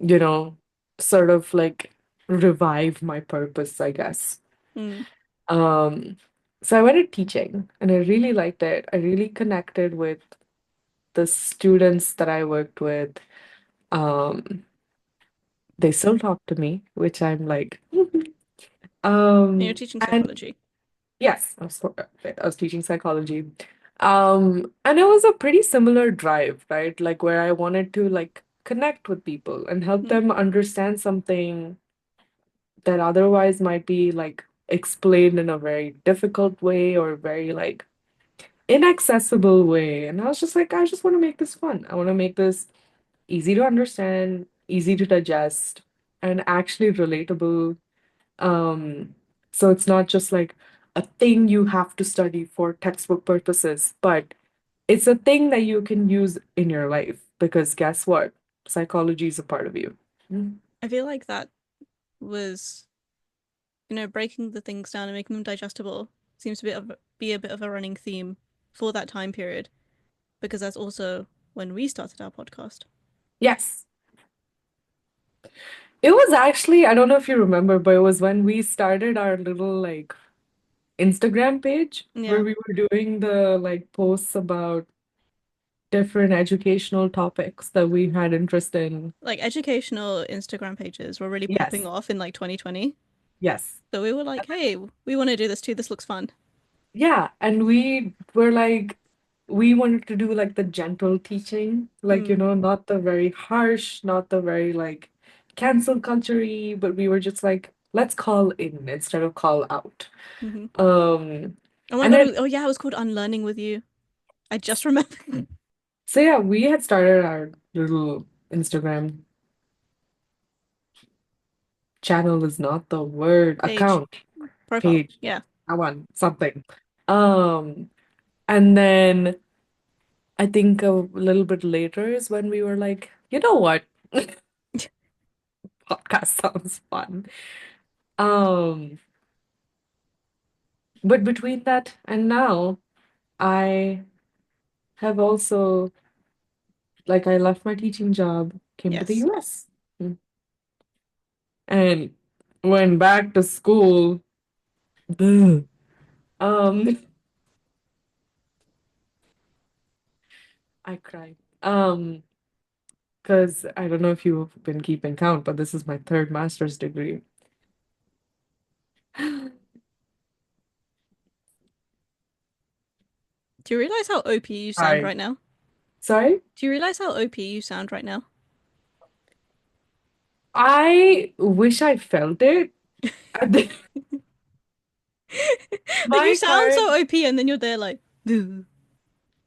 you know, sort of like revive my purpose, I guess. Mm. Um, so I went to teaching and I really liked it. I really connected with the students that I worked with. Um, they still talk to me, which I'm like, And you're teaching and psychology. yes, I was teaching psychology. And it was a pretty similar drive, right? Like where I wanted to like connect with people and help Mm. them understand something that otherwise might be like explained in a very difficult way or very like inaccessible way. And I was just like, I just want to make this fun. I want to make this easy to understand, easy to digest, and actually relatable. So it's not just like a thing you have to study for textbook purposes, but it's a thing that you can use in your life because guess what? Psychology is a part of you. Mm. I feel like that was, breaking the things down and making them digestible seems to be a bit of a running theme for that time period because that's also when we started our podcast. Yes. It was actually, I don't know if you remember, but it was when we started our little like Instagram page where Yeah. we were doing the like posts about different educational topics that we had interest in. Like educational Instagram pages were really popping Yes, off in like 2020. yes. So we were like, hey, we want to do this too. This looks fun. Yeah, and we were like, we wanted to do like the gentle teaching, like, Mm. not the very harsh, not the very like cancel culture-y, but we were just like, let's call in instead of call out. Hmm. Um, Oh my and God. it, Oh yeah, it was called Unlearning with You. I just remembered. so yeah, we had started our little Instagram channel is not the word, Page. account, Profile. page, Yeah. I want something. Um, and then I think a little bit later is when we were like, you know what? Podcast sounds fun. Um, but between that and now, I have also like I left my teaching job, came to the Yes. US, and went back to school. Ugh. Um, I cry. Because I don't know if you've been keeping count, but this is my third master's degree. Do you realize how OP you sound Hi. right now? Sorry? Do you realize how OP you sound right now? I wish I felt it. I think Like you my sound current, so OP and then you're there like, "Ugh."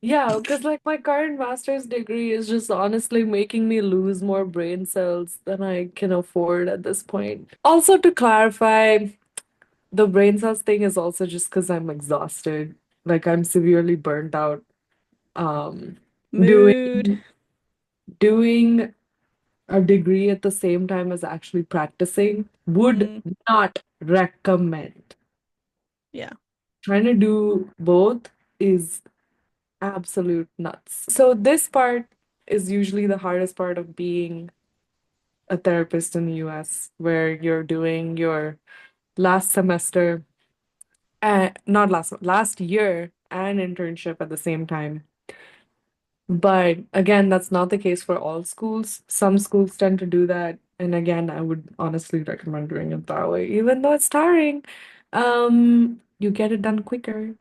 yeah, because like my current master's degree is just honestly making me lose more brain cells than I can afford at this point. Also, to clarify, the brain cells thing is also just because I'm exhausted. Like I'm severely burnt out. Um, Mood. doing doing a degree at the same time as actually practicing would Mm, not recommend. yeah. Trying to do both is absolute nuts. So this part is usually the hardest part of being a therapist in the US, where you're doing your last semester not last year and internship at the same time. But again, that's not the case for all schools. Some schools tend to do that. And again, I would honestly recommend doing it that way, even though it's tiring. You get it done quicker,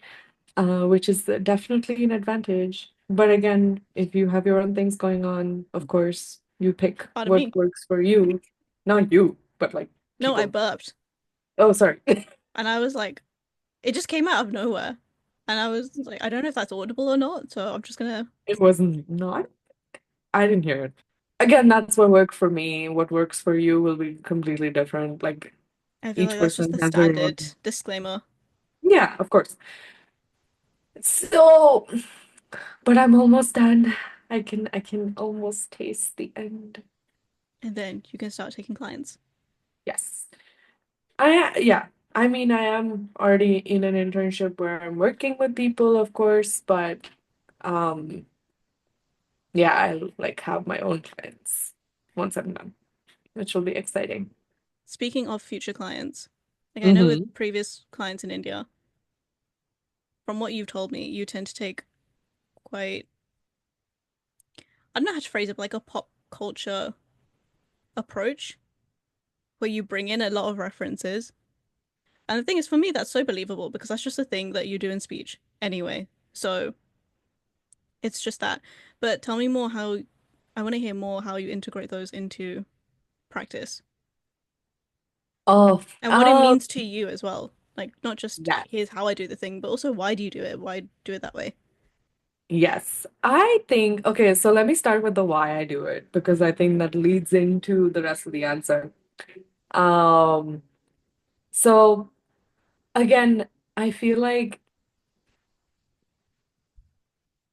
which is definitely an advantage. But again, if you have your own things going on, of course, you pick Pardon what me. works for you. Not you, but like No, I people. burped. Oh, sorry. And I was like, it just came out of nowhere. And I was like, I don't know if that's audible or not, so I'm just gonna. It wasn't not. I didn't hear it. Again, that's what worked for me. What works for you will be completely different. Like I feel each like that's just person the has their standard own. disclaimer. Yeah, of course. So, but I'm almost done. I can almost taste the end. And then you can start taking clients. Yes. Yeah. I mean, I am already in an internship where I'm working with people, of course, but um yeah, I'll like have my own clients once I'm done, which will be exciting. Speaking of future clients, like I know with Mm-hmm. previous clients in India, from what you've told me, you tend to take quite, I don't know how to phrase it, but like a pop culture approach where you bring in a lot of references. And the thing is, for me, that's so believable because that's just a thing that you do in speech anyway. So it's just that. But tell me more how, I want to hear more how you integrate those into practice Oh, and what it means to you as well. Like, not just yeah. here's how I do the thing, but also why do you do it? Why do it that way? Yes, I think, okay, so let me start with the why I do it because I think that leads into the rest of the answer. Um, so again, I feel like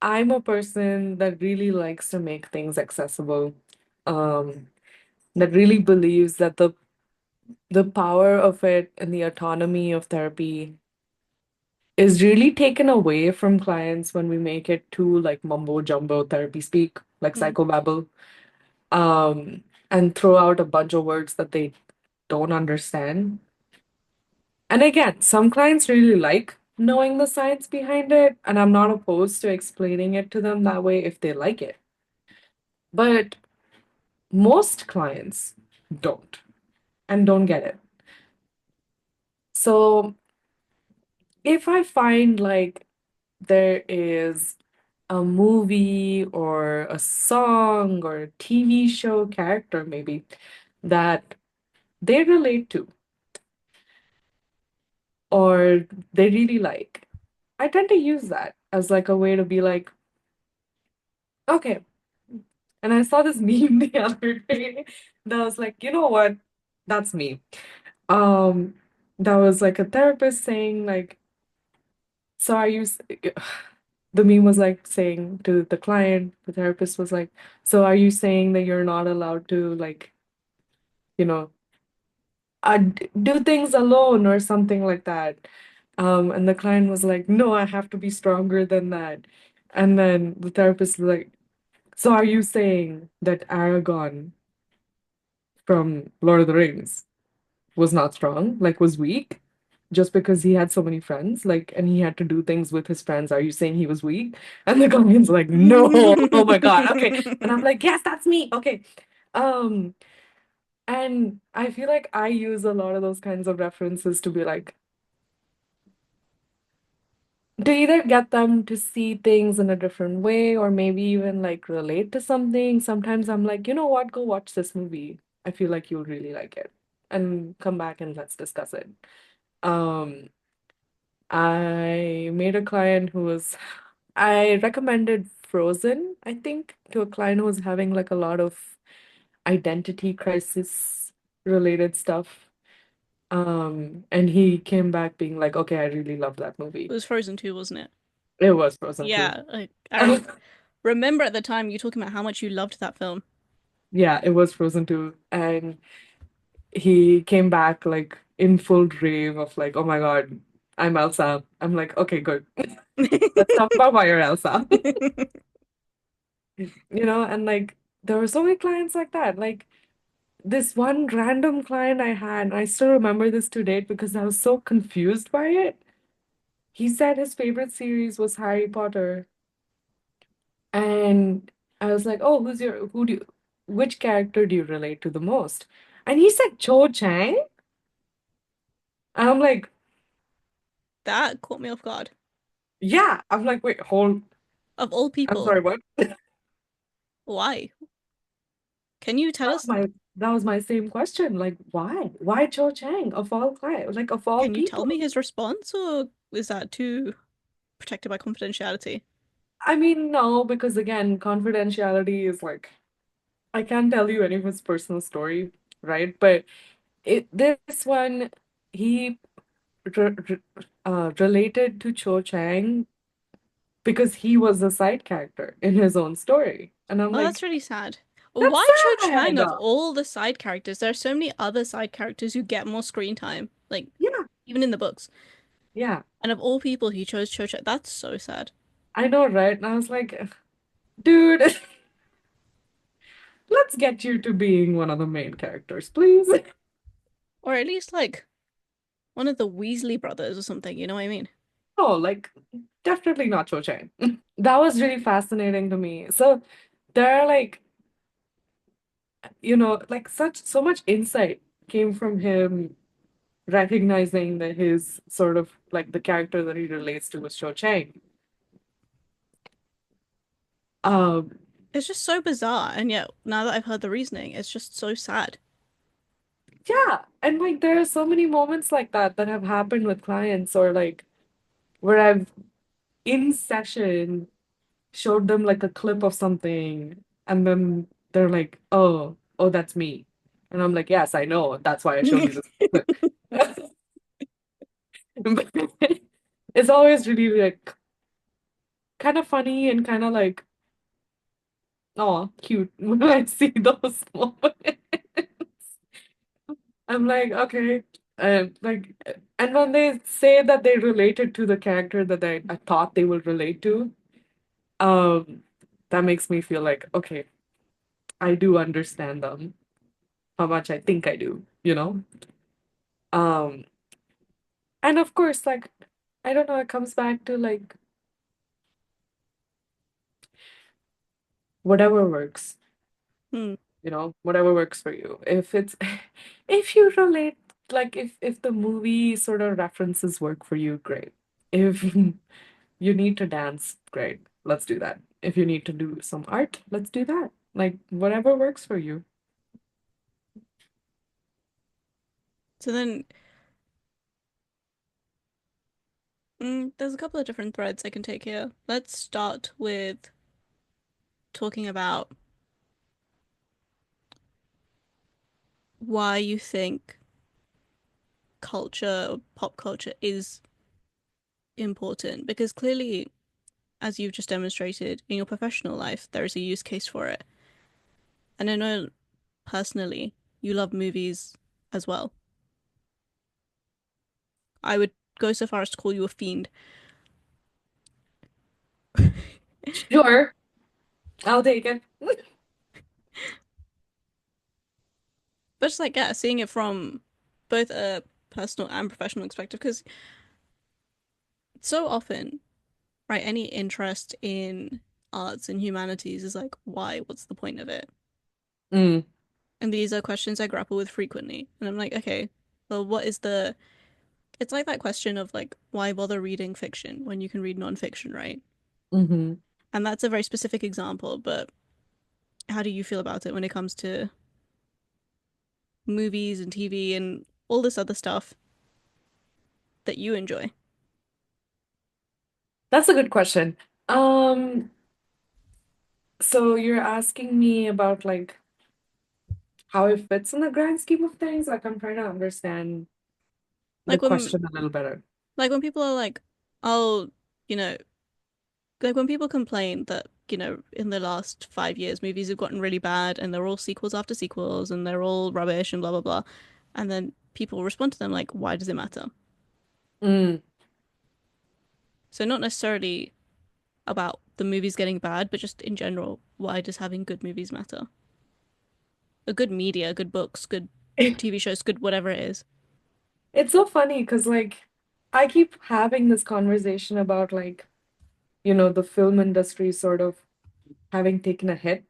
I'm a person that really likes to make things accessible, um, that really believes that the power of it and the autonomy of therapy is really taken away from clients when we make it too like mumbo jumbo therapy speak, like Mm, psychobabble. And throw out a bunch of words that they don't understand. And again, some clients really like knowing the science behind it, and I'm not opposed to explaining it to them that way if they like it. But most clients don't and don't get it. So if I find like there is a movie or a song or a TV show character maybe that they relate to, or they really like, I tend to use that as like a way to be like, okay. And I saw this meme the other day that was like, you know what? That's me. Um, that was like a therapist saying like, so are you, the meme was like saying to the client, the therapist was like, so are you saying that you're not allowed to like, you know, do things alone or something like that? And the client was like, no, I have to be stronger than that. And then the therapist was like, so are you saying that Aragorn from Lord of the Rings was not strong, like was weak? just because he had so many friends, like, and he had to do things with his friends. Are you saying he was weak? And the client's like, no, oh my God, okay. And I'm like, yes, that's me. Okay. Um, and I feel like I use a lot of those kinds of references to be like, to either get them to see things in a different way or maybe even like relate to something. Sometimes I'm like, you know what, go watch this movie. I feel like you'll really like it. And come back and let's discuss it. Um, I made a client I recommended Frozen, I think, to a client who was having like a lot of identity crisis related stuff. And he came back being like, okay, I really love that It movie. was Frozen 2, wasn't it? It was Frozen too. Yeah, remember at the time you talking about how much you loved that film. Yeah, it was Frozen too. And he came back like in full rave of like, oh my God, I'm Elsa. I'm like, okay, good. Let's talk about why you're Elsa. And like there were so many clients like that. Like this one random client I had, I still remember this to date because I was so confused by it. He said his favorite series was Harry Potter. And I was like, oh, which character do you relate to the most? And he said Cho Chang. And I'm like, That caught me off guard. yeah. I'm like, wait, hold. Of all I'm people, sorry, what? why? Can you tell That was us? my same question. Like, why? Why Cho Chang of all clients, like of all Can you tell me people? his response, or is that too protected by confidentiality? I mean, no, because again, confidentiality is like I can't tell you any of his personal story, right? But this one, he re re related to Cho Chang because he was a side character in his own story. And I'm Oh, like, that's really sad. that's Why Cho sad. Chang of all the side characters? There are so many other side characters who get more screen time, like Yeah, even in the books. yeah, And of all people, he chose Cho Chang. That's so sad. I know, right? And I was like, dude, let's get you to being one of the main characters, please. Or at least like one of the Weasley brothers or something, you know what I mean? No, like, definitely not Cho Chang. That was really fascinating to me. So there are like, like so much insight came from him recognizing that his sort of like the character that he relates to was Cho Chang. Um, It's just so bizarre, and yet now that I've heard the reasoning, it's just so sad. yeah, and like there are so many moments like that that have happened with clients or like where I've in session showed them like a clip of something and then they're like, oh, that's me. And I'm like, yes, I know. That's why I showed you this clip. But it's always really like kind of funny and kind of like, oh, cute when I see those moments. I'm like, okay. Like, and when they say that they related to the character that I thought they would relate to, um, that makes me feel like, okay, I do understand them, how much I think I do, you know? Um, and of course, like, I don't know, it comes back to like whatever works, Hmm. whatever works for you. If you relate, like if the movie sort of references work for you, great. If you need to dance, great. Let's do that. If you need to do some art, let's do that. Like whatever works for you. So then, there's a couple of different threads I can take here. Let's start with talking about why you think pop culture is important, because clearly, as you've just demonstrated in your professional life, there is a use case for it. And I know personally you love movies as well. I would go so far as to call you a fiend. Sure, I'll take it. But just like, yeah, seeing it from both a personal and professional perspective because so often, right, any interest in arts and humanities is like, why? What's the point of it? Mm, And these are questions I grapple with frequently. And I'm like, okay, well, what is the. It's like that question of like, why bother reading fiction when you can read nonfiction, right? hmm And that's a very specific example, but how do you feel about it when it comes to movies and TV and all this other stuff that you enjoy? That's a good question. Um, so you're asking me about like how it fits in the grand scheme of things? Like I'm trying to understand the Like when question a little better. like when people are like, oh, you know, like when people complain that, in the last 5 years movies have gotten really bad and they're all sequels after sequels and they're all rubbish and blah blah blah. And then people respond to them like, why does it matter? Mm, So not necessarily about the movies getting bad, but just in general, why does having good movies matter? A good media, good books, good TV shows, good whatever it is. It's so funny because like I keep having this conversation about like, the film industry sort of having taken a hit.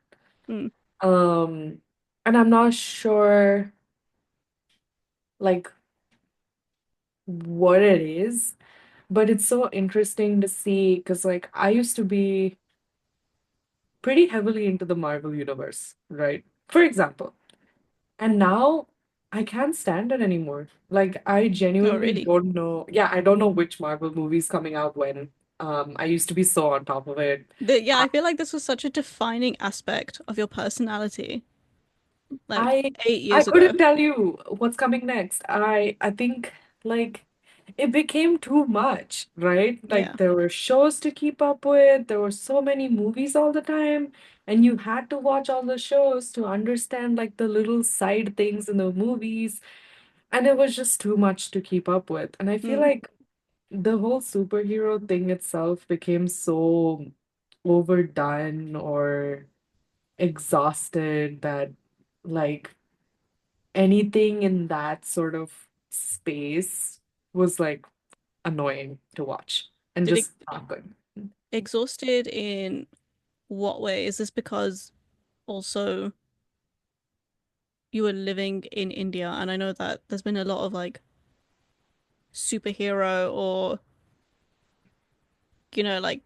Mm. Um, and I'm not sure like what it is, but it's so interesting to see because like I used to be pretty heavily into the Marvel universe, right? For example. And now I can't stand it anymore. Like I Oh, genuinely really? don't know. Yeah, I don't know which Marvel movie's coming out when. I used to be so on top of it. Yeah, I feel like this was such a defining aspect of your personality like I eight I years ago. couldn't tell you what's coming next. I think like it became too much, right? Like Yeah. there were shows to keep up with, there were so many movies all the time, and you had to watch all the shows to understand like the little side things in the movies, and it was just too much to keep up with. And I feel Mm. like the whole superhero thing itself became so overdone or exhausted that like anything in that sort of space was like annoying to watch and Did it just not good. exhausted in what way? Is this because also you were living in India and I know that there's been a lot of like superhero or like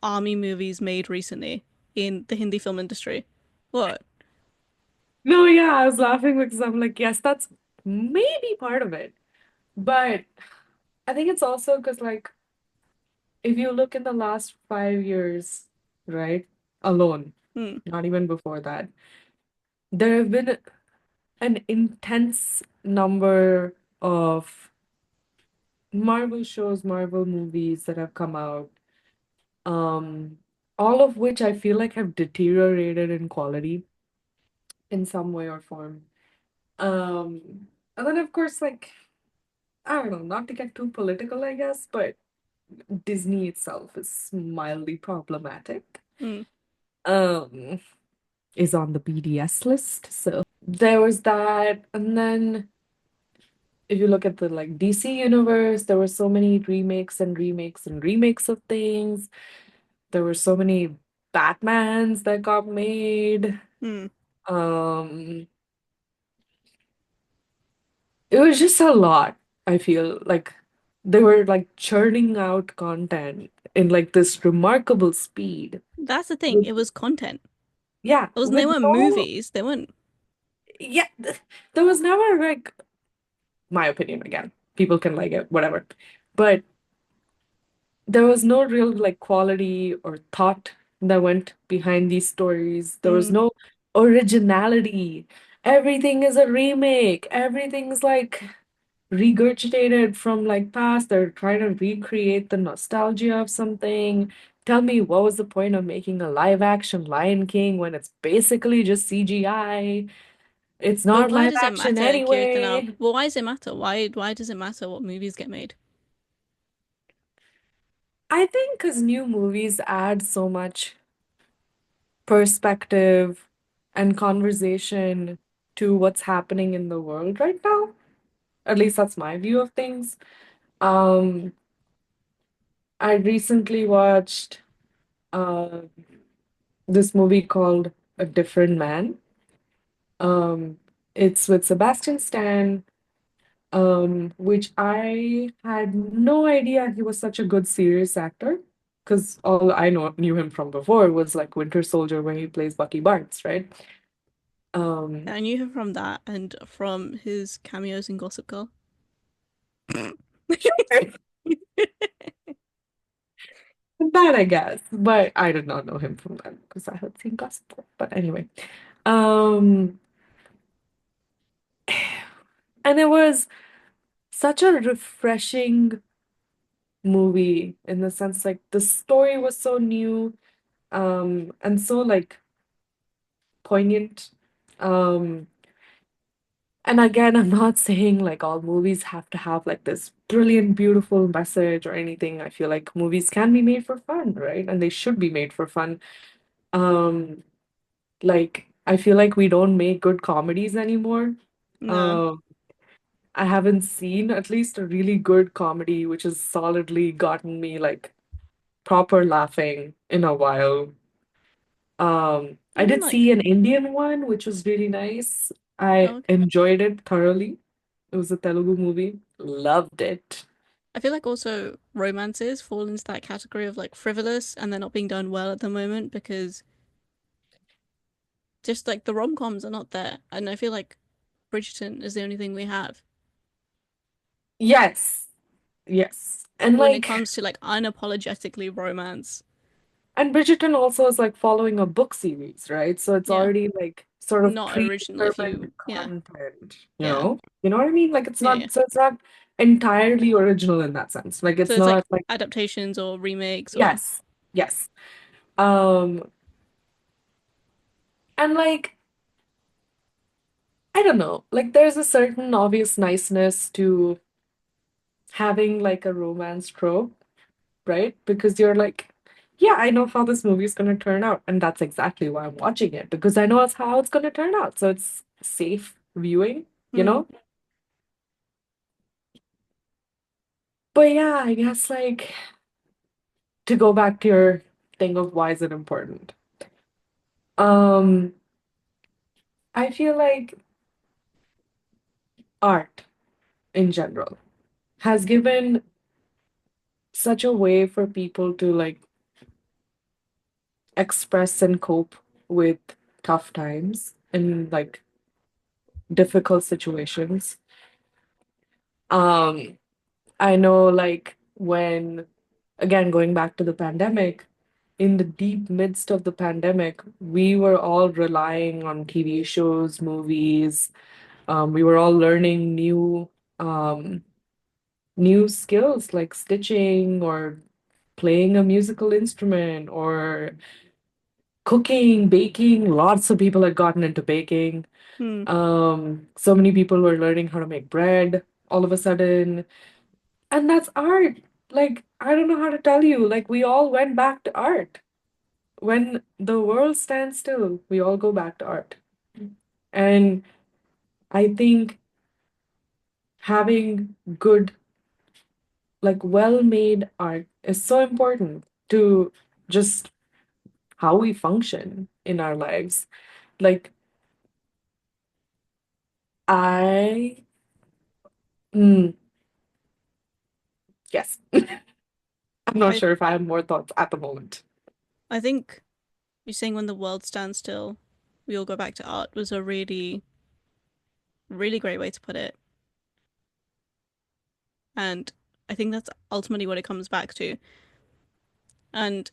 army movies made recently in the Hindi film industry. What? No, yeah, I was laughing because I'm like, yes, that's maybe part of it. But I think it's also because, like, if you look in the last 5 years, right, alone, Hmm. not even before that, there have been an intense number of Marvel shows, Marvel movies that have come out, um, all of which I feel like have deteriorated in quality in some way or form. And then of course, like, I don't know, not to get too political, I guess, but Disney itself is mildly problematic. Hmm. Um, is on the BDS list. So there was that. And then if you look at the like DC universe, there were so many remakes and remakes and remakes of things. There were so many Batmans that got made. Hmm. Um, it was just a lot, I feel like they were like churning out content in like this remarkable speed. That's the thing. With, It was content. yeah, It wasn't. They with weren't no, movies. They weren't. yeah, there was never like, my opinion again, people can like it, whatever. But there was no real like quality or thought that went behind these stories. There was Hmm. no originality. Everything is a remake. Everything's like regurgitated from like past. They're trying to recreate the nostalgia of something. Tell me, what was the point of making a live action Lion King when it's basically just CGI? It's But not why live does it action matter, Kirtana? anyway. Well, why does it matter? Why does it matter what movies get made? I think because new movies add so much perspective and conversation to what's happening in the world right now. At least that's my view of things. Um, I recently watched uh, this movie called A Different Man. Um, it's with Sebastian Stan, which I had no idea he was such a good serious actor. Because all I knew him from before was like Winter Soldier, where he plays Bucky Barnes, right? Um, I knew him from that and from his cameos in Gossip Girl. sure, that I guess, but I did not know him from that because I had seen Gossip Girl. But anyway, um, and it was such a refreshing movie in the sense like the story was so new, and so like poignant. Um, and again, I'm not saying like all movies have to have like this brilliant, beautiful message or anything. I feel like movies can be made for fun, right? And they should be made for fun. Um, like I feel like we don't make good comedies anymore. No, Um, I haven't seen at least a really good comedy which has solidly gotten me like proper laughing in a while. I I mean, did like, see an Indian one, which was really nice. oh, I okay. enjoyed it thoroughly. It was a Telugu movie. Loved it. I feel like also romances fall into that category of like frivolous and they're not being done well at the moment because just like the rom-coms are not there. And I feel like Bridgerton is the only thing we have Yes. Yes. And when it like, comes to like unapologetically romance. and Bridgerton also is like following a book series, right? So it's Yeah, already like sort of not original if predetermined you, yeah, content, you yeah, know? You know what I mean? Like it's yeah, yeah. not, so it's not entirely original in that sense. Like So it's it's like not like, adaptations or remakes or, yes, yes. Um, and like, I don't know, like there's a certain obvious niceness to having like a romance trope, right? Because you're like, yeah, I know how this movie is going to turn out. And that's exactly why I'm watching it, because I know it's how it's going to turn out. So it's safe viewing, you hmm. know? But yeah, I guess like to go back to your thing of why is it important? Um, I feel like art in general has given such a way for people to like express and cope with tough times and like difficult situations. Um, I know like when, again, going back to the pandemic, in the deep midst of the pandemic, we were all relying on TV shows, movies. We were all learning um, new skills like stitching or playing a musical instrument or cooking, baking. Lots of people had gotten into baking. Hmm. So many people were learning how to make bread all of a sudden. And that's art. Like, I don't know how to tell you. Like, we all went back to art. When the world stands still, we all go back to art. And I think having good, like, well-made art is so important to just how we function in our lives. Like, I, mm, yes, I'm not I sure if I have more thoughts at the moment. I think you're saying when the world stands still, we all go back to art was a really, really great way to put it. And I think that's ultimately what it comes back to. And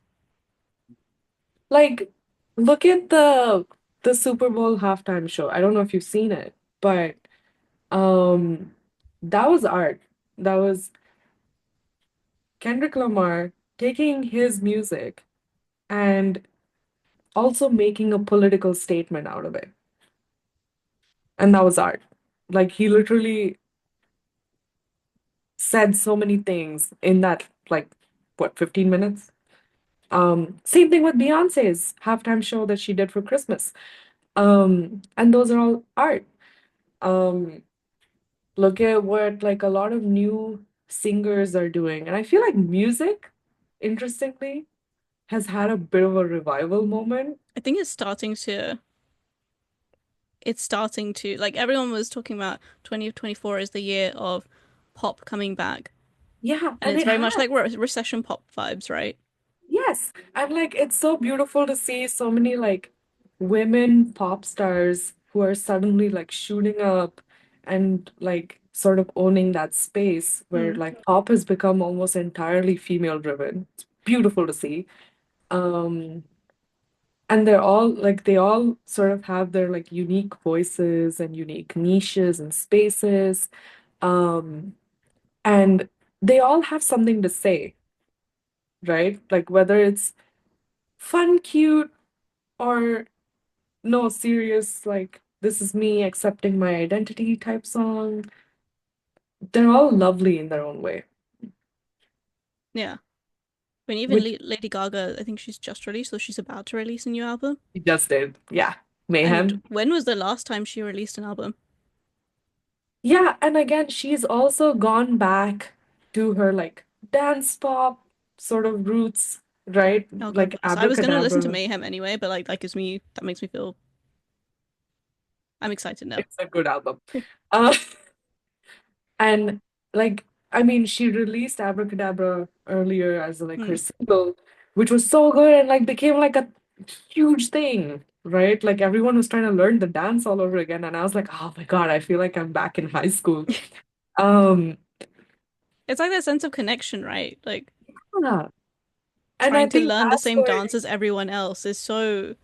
Like, look at the Super Bowl halftime show. I don't know if you've seen it, but um that was art. That was Kendrick Lamar taking his music and also making a political statement out of it. And that was art. Like he literally said so many things in that like what, 15 minutes? Same thing with Beyonce's halftime show that she did for Christmas. And those are all art. Um look at what like a lot of new singers are doing. And I feel like music, interestingly, has had a bit of a revival moment. I think it's starting to like everyone was talking about 2024 as the year of pop coming back, Yeah, and and it's it very much has. like recession pop vibes, right? Yes. And like it's so beautiful to see so many like women pop stars who are suddenly like shooting up and like sort of owning that space where Mm. like pop has become almost entirely female driven. It's beautiful to see. Um, and they all sort of have their like unique voices and unique niches and spaces. Um, and they all have something to say, right? Like whether it's fun, cute, or no, serious, like this is me accepting my identity type song. They're all lovely in their own way. Yeah. When even Which Lady Gaga, I think she's just released, or she's about to release a new album. we just did. Yeah. And Mayhem. when was the last time she released an album? Yeah, and again, she's also gone back to her like dance pop sort of roots, right? Oh God Like bless. I was gonna listen to Abracadabra. Mayhem anyway, but like that makes me feel I'm excited now. It's a good album. Uh, and like, I mean, she released Abracadabra earlier as like her Mm. single, which was so good and like became like a huge thing, right? Like everyone was trying to learn the dance all over again. And I was like, oh my God, I feel like I'm back in high school. Um, It's like that sense of connection, right? Like yeah. And I trying to think learn the that's same where, dance as everyone else is so,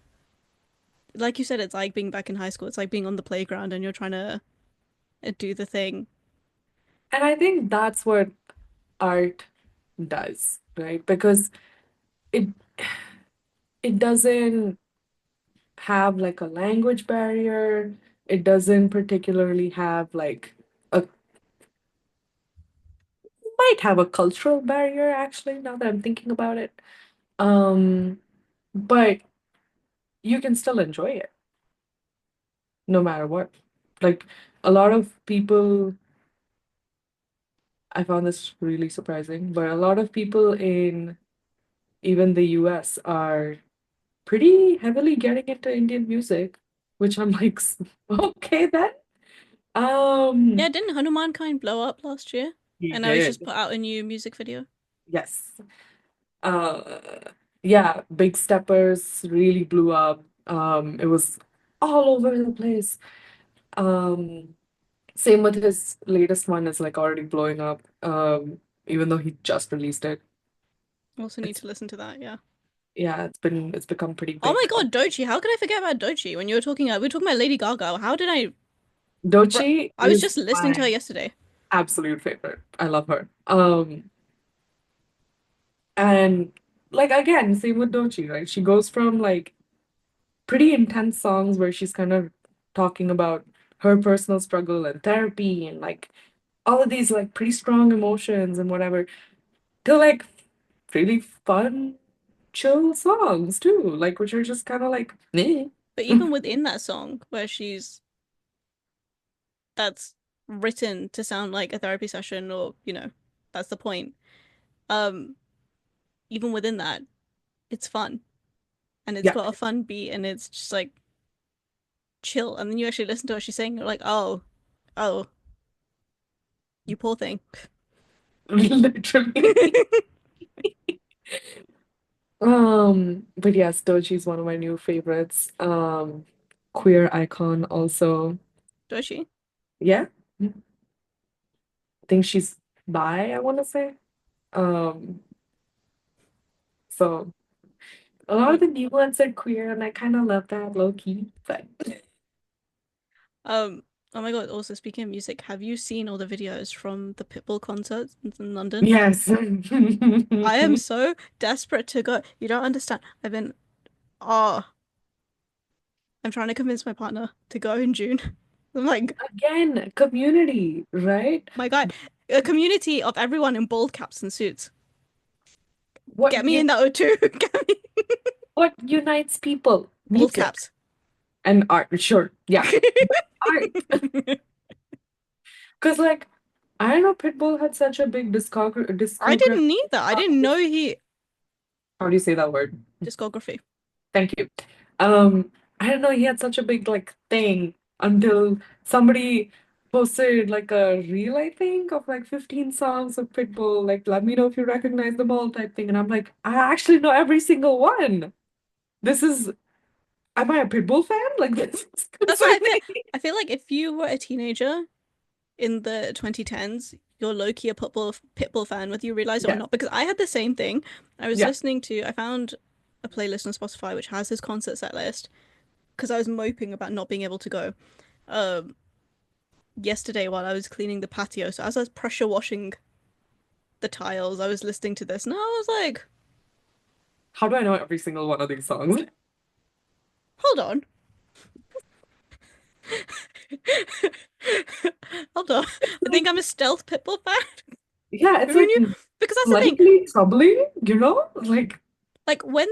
like you said, it's like being back in high school. It's like being on the playground and you're trying to do the thing. and I think that's what art does, right? Because it it doesn't have like a language barrier. It doesn't particularly have like a might have a cultural barrier actually, now that I'm thinking about it. Um, but you can still enjoy it no matter what. Like a lot of people, I found this really surprising, but a lot of people in even the US are pretty heavily getting into Indian music, which I'm like, okay then. Yeah, Um, didn't Hanuman kind blow up last year? he And now he's just did. put out a new music video. Yes. Uh, yeah, Big Steppers really blew up. It was all over the place. Um, Same with his latest one is like already blowing up. Even though he just released it. Also need It's to listen to that, yeah. yeah, it's become pretty Oh my big. God, Doechii. How could I forget about Doechii when you were talking we were talking about Lady Gaga. How did I Bro, Doechii I was is just listening to her my yesterday. absolute favorite. I love her. And like again, same with Doechii, right? She goes from like pretty intense songs where she's kind of talking about her personal struggle and therapy and like all of these like pretty strong emotions and whatever to like really fun, chill songs too, like which are just kind of like eh. But even within that song where she's that's written to sound like a therapy session or, that's the point. Um, Even within that, it's fun and it's Yeah, got a fun beat and it's just like chill. And then you actually listen to what she's saying, you're like, oh, you poor thing. literally. But yes, Doechii is one of my new favorites. Queer icon also. Does she? Yeah, I think she's bi, I want to say. Um, so a lot of Um, the new ones are queer, and I kind of love that low key. But um, oh my God, also speaking of music, have you seen all the videos from the Pitbull concert in London? yes, I am so desperate to go. You don't understand. Oh, I'm trying to convince my partner to go in June. I'm like, again, community, right? my God, a community of everyone in bald caps and suits. What Get me you in that too. Get me what unites people? bald Music caps. and art. Sure, yeah, but art. Because like I don't know, Pitbull had such a big I discography. didn't either. I didn't know he How do you say that word? discography. Thank you. I don't know, he had such a big like thing until somebody posted like a reel, I think, of like 15 songs of Pitbull, like let me know if you recognize them all type thing. And I'm like, I actually know every single one. This is, am I a Pitbull fan? Like this is That's what I feel. concerning. I feel like if you were a teenager in the 2010s, you're low-key a Pitbull fan, whether you realize it or Yeah, not. Because I had the same thing. yeah. I found a playlist on Spotify which has his concert set list because I was moping about not being able to go. Um, Yesterday while I was cleaning the patio, so as I was pressure washing the tiles, I was listening to this, and I was like, How do I know every single one of these songs? hold on. Hold on. It's I think like, I'm a stealth Pitbull fan. yeah, it's Who like knew? Because that's the thing. slightly troubling, you know? Like, Like when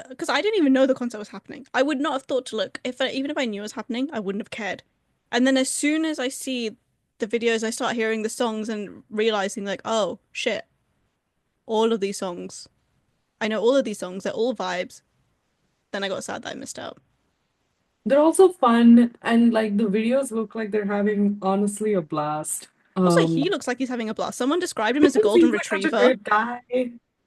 because I didn't even know the concert was happening. I would not have thought to look if even if I knew it was happening, I wouldn't have cared. And then as soon as I see the videos, I start hearing the songs and realizing like, oh shit, all of these songs. I know all of these songs. They're all vibes. Then I got sad that I missed out. they're also fun and like the videos look like they're having honestly a blast. Also, he looks like he's having a blast. Someone described him as a He golden seems like such a retriever. great guy.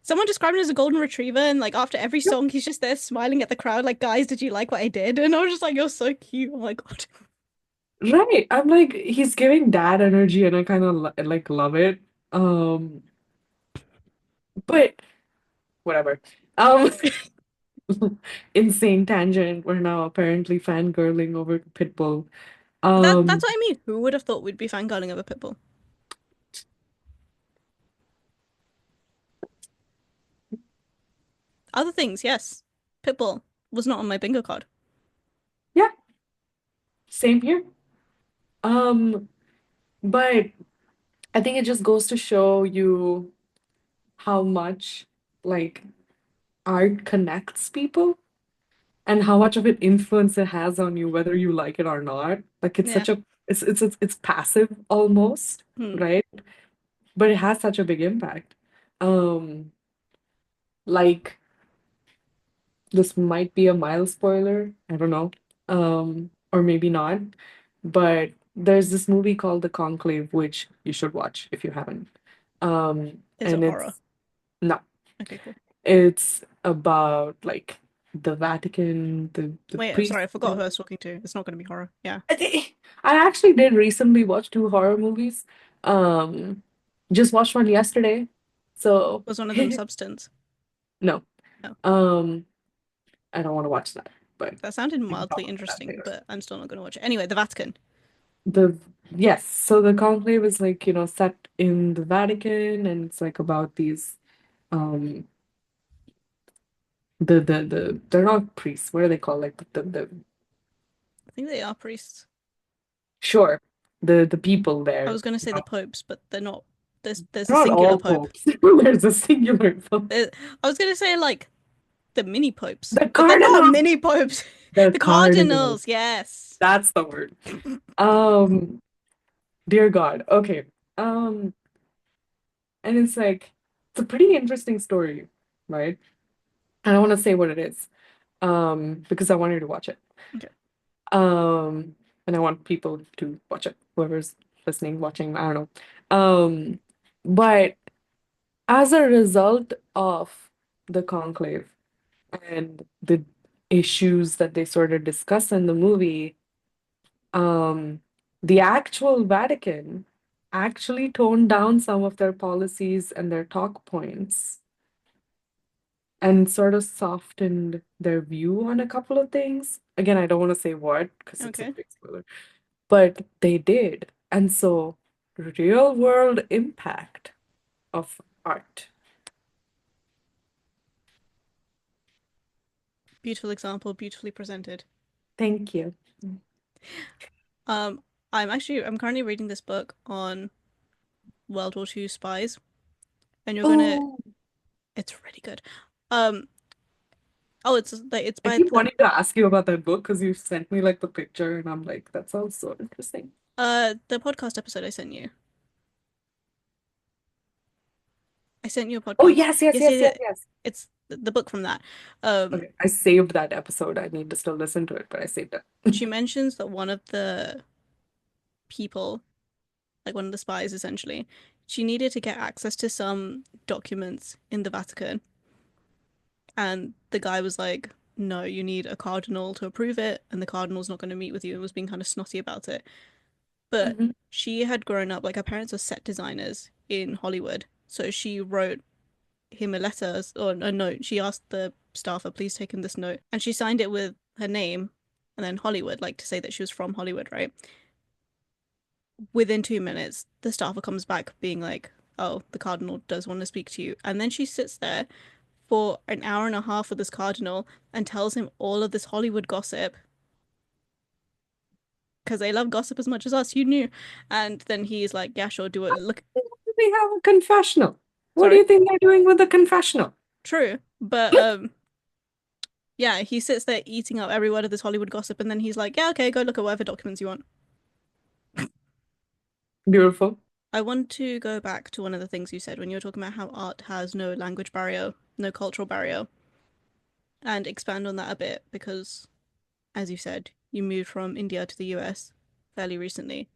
Someone described him as a golden retriever, and like after every song, he's just there smiling at the crowd, like, guys, did you like what I did? And I was just like, you're so cute. Oh my God. Right. I'm like, he's giving dad energy and I kind of like love it. Um, but whatever. Um, insane tangent. We're now apparently fangirling over Pitbull. That's Um, what I mean. Who would have thought we'd be fangirling over Pitbull? Other things, yes. Pitbull was not on my bingo card. yeah, same here. Um, but I think it just goes to show you how much like art connects people and how much of an influence it has on you, whether you like it or not. Like it's Yeah. such a it's passive almost, Hmm. right? But it has such a big impact. Um, like this might be a mild spoiler, I don't know. Or maybe not. But there's this movie called The Conclave, which you should watch if you haven't. Is it And horror? it's no, Okay, cool. it's about like the Vatican, the Wait, priest. sorry, I forgot who I was talking to. It's not going to be horror. Yeah. I actually did recently watch two horror movies. Um, just watched one yesterday. So Was one of them Substance? no. Oh, Um, I don't want to watch that, but that sounded we can mildly talk about that interesting, later. but I'm still not going to watch it. Anyway, the Vatican. The yes, so the conclave is like, set in the Vatican and it's like about these um they're not priests, what are they called? Like the I think they are priests. sure, the people I there. was going to say the popes, but they're not. There's a They're not singular all pope. popes. There's a singular pope. There, I was going to say like the mini popes, The but they're not cardinal. mini popes. The The cardinal. cardinals, yes. That's the word. Um, dear God. Okay. Um, and it's like it's a pretty interesting story, right? I don't want to say what it is, because I want you to watch it. Okay. Um, and I want people to watch it, whoever's listening, watching, I don't know. But as a result of the conclave and the issues that they sort of discuss in the movie, um, the actual Vatican actually toned down some of their policies and their talk points and sort of softened their view on a couple of things. Again, I don't want to say what because it's a Okay. big spoiler, but they did. And so, real world impact of art. Beautiful example, beautifully presented. Thank you. Um, I'm currently reading this book on World War II spies, and Oh, it's really good. Um, oh, I by keep wanting to ask you about that book because you sent me like the picture, and I'm like, that sounds so interesting. The podcast episode I sent you. I sent you a Oh, podcast. yes, yes, Yes, yes, yes, yes, yes. yes. It's the book from that. Um, Okay, I saved that episode. I need to still listen to it, but I saved it. she mentions that one of the people, like one of the spies essentially, she needed to get access to some documents in the Vatican. And the guy was like, no, you need a cardinal to approve it, and the cardinal's not going to meet with you, and was being kind of snotty about it. But Mhm. she had grown up, like her parents are set designers in Hollywood. So she wrote him a letter or a note. She asked the staffer, please take him this note. And she signed it with her name and then Hollywood, like to say that she was from Hollywood, right? Within 2 minutes, the staffer comes back being like, oh, the cardinal does want to speak to you. And then she sits there for an hour and a half with this cardinal and tells him all of this Hollywood gossip because they love gossip as much as us. You knew. And then he's like, yeah, sure, do it. Look, They have a confessional. What do sorry, you think they're doing with the confessional? true. But yeah, he sits there eating up every word of this Hollywood gossip, and then he's like, yeah, okay, go look at whatever documents you want. Beautiful. I want to go back to one of the things you said when you were talking about how art has no language barrier, no cultural barrier, and expand on that a bit because, as you said, you moved from India to the US fairly recently.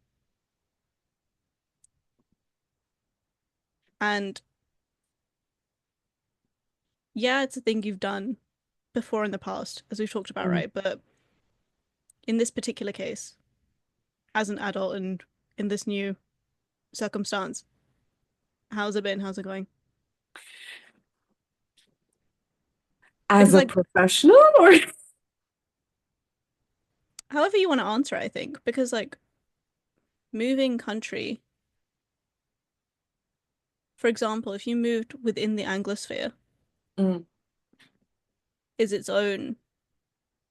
And yeah, it's a thing you've done before in the past, as we've talked about, Mm. right? But in this particular case, as an adult and in this new circumstance, how's it been? How's it going? As Because, a like, professional, or however you want to answer it, I think. Because, like, moving country, for example, if you moved within the Anglosphere, Mm, is its own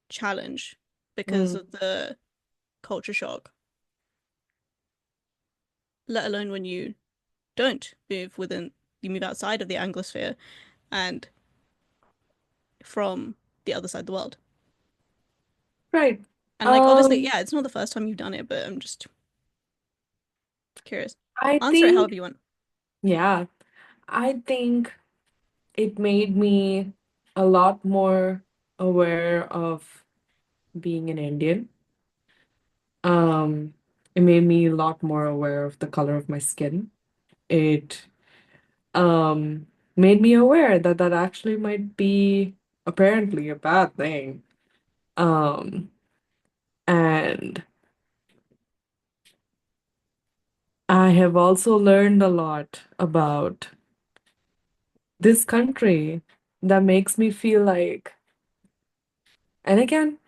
challenge because mm, of the culture shock, let alone when you don't move within, you move outside of the Anglosphere and from the other side of the world. right. And like obviously, Um, yeah, it's not the first time you've done it, but I'm just curious. I Answer it however think, you want. yeah, I think it made me a lot more aware of being an Indian. Um, it made me a lot more aware of the color of my skin. It um made me aware that that actually might be apparently a bad thing. Um, and I have also learned a lot about this country that makes me feel like, and again,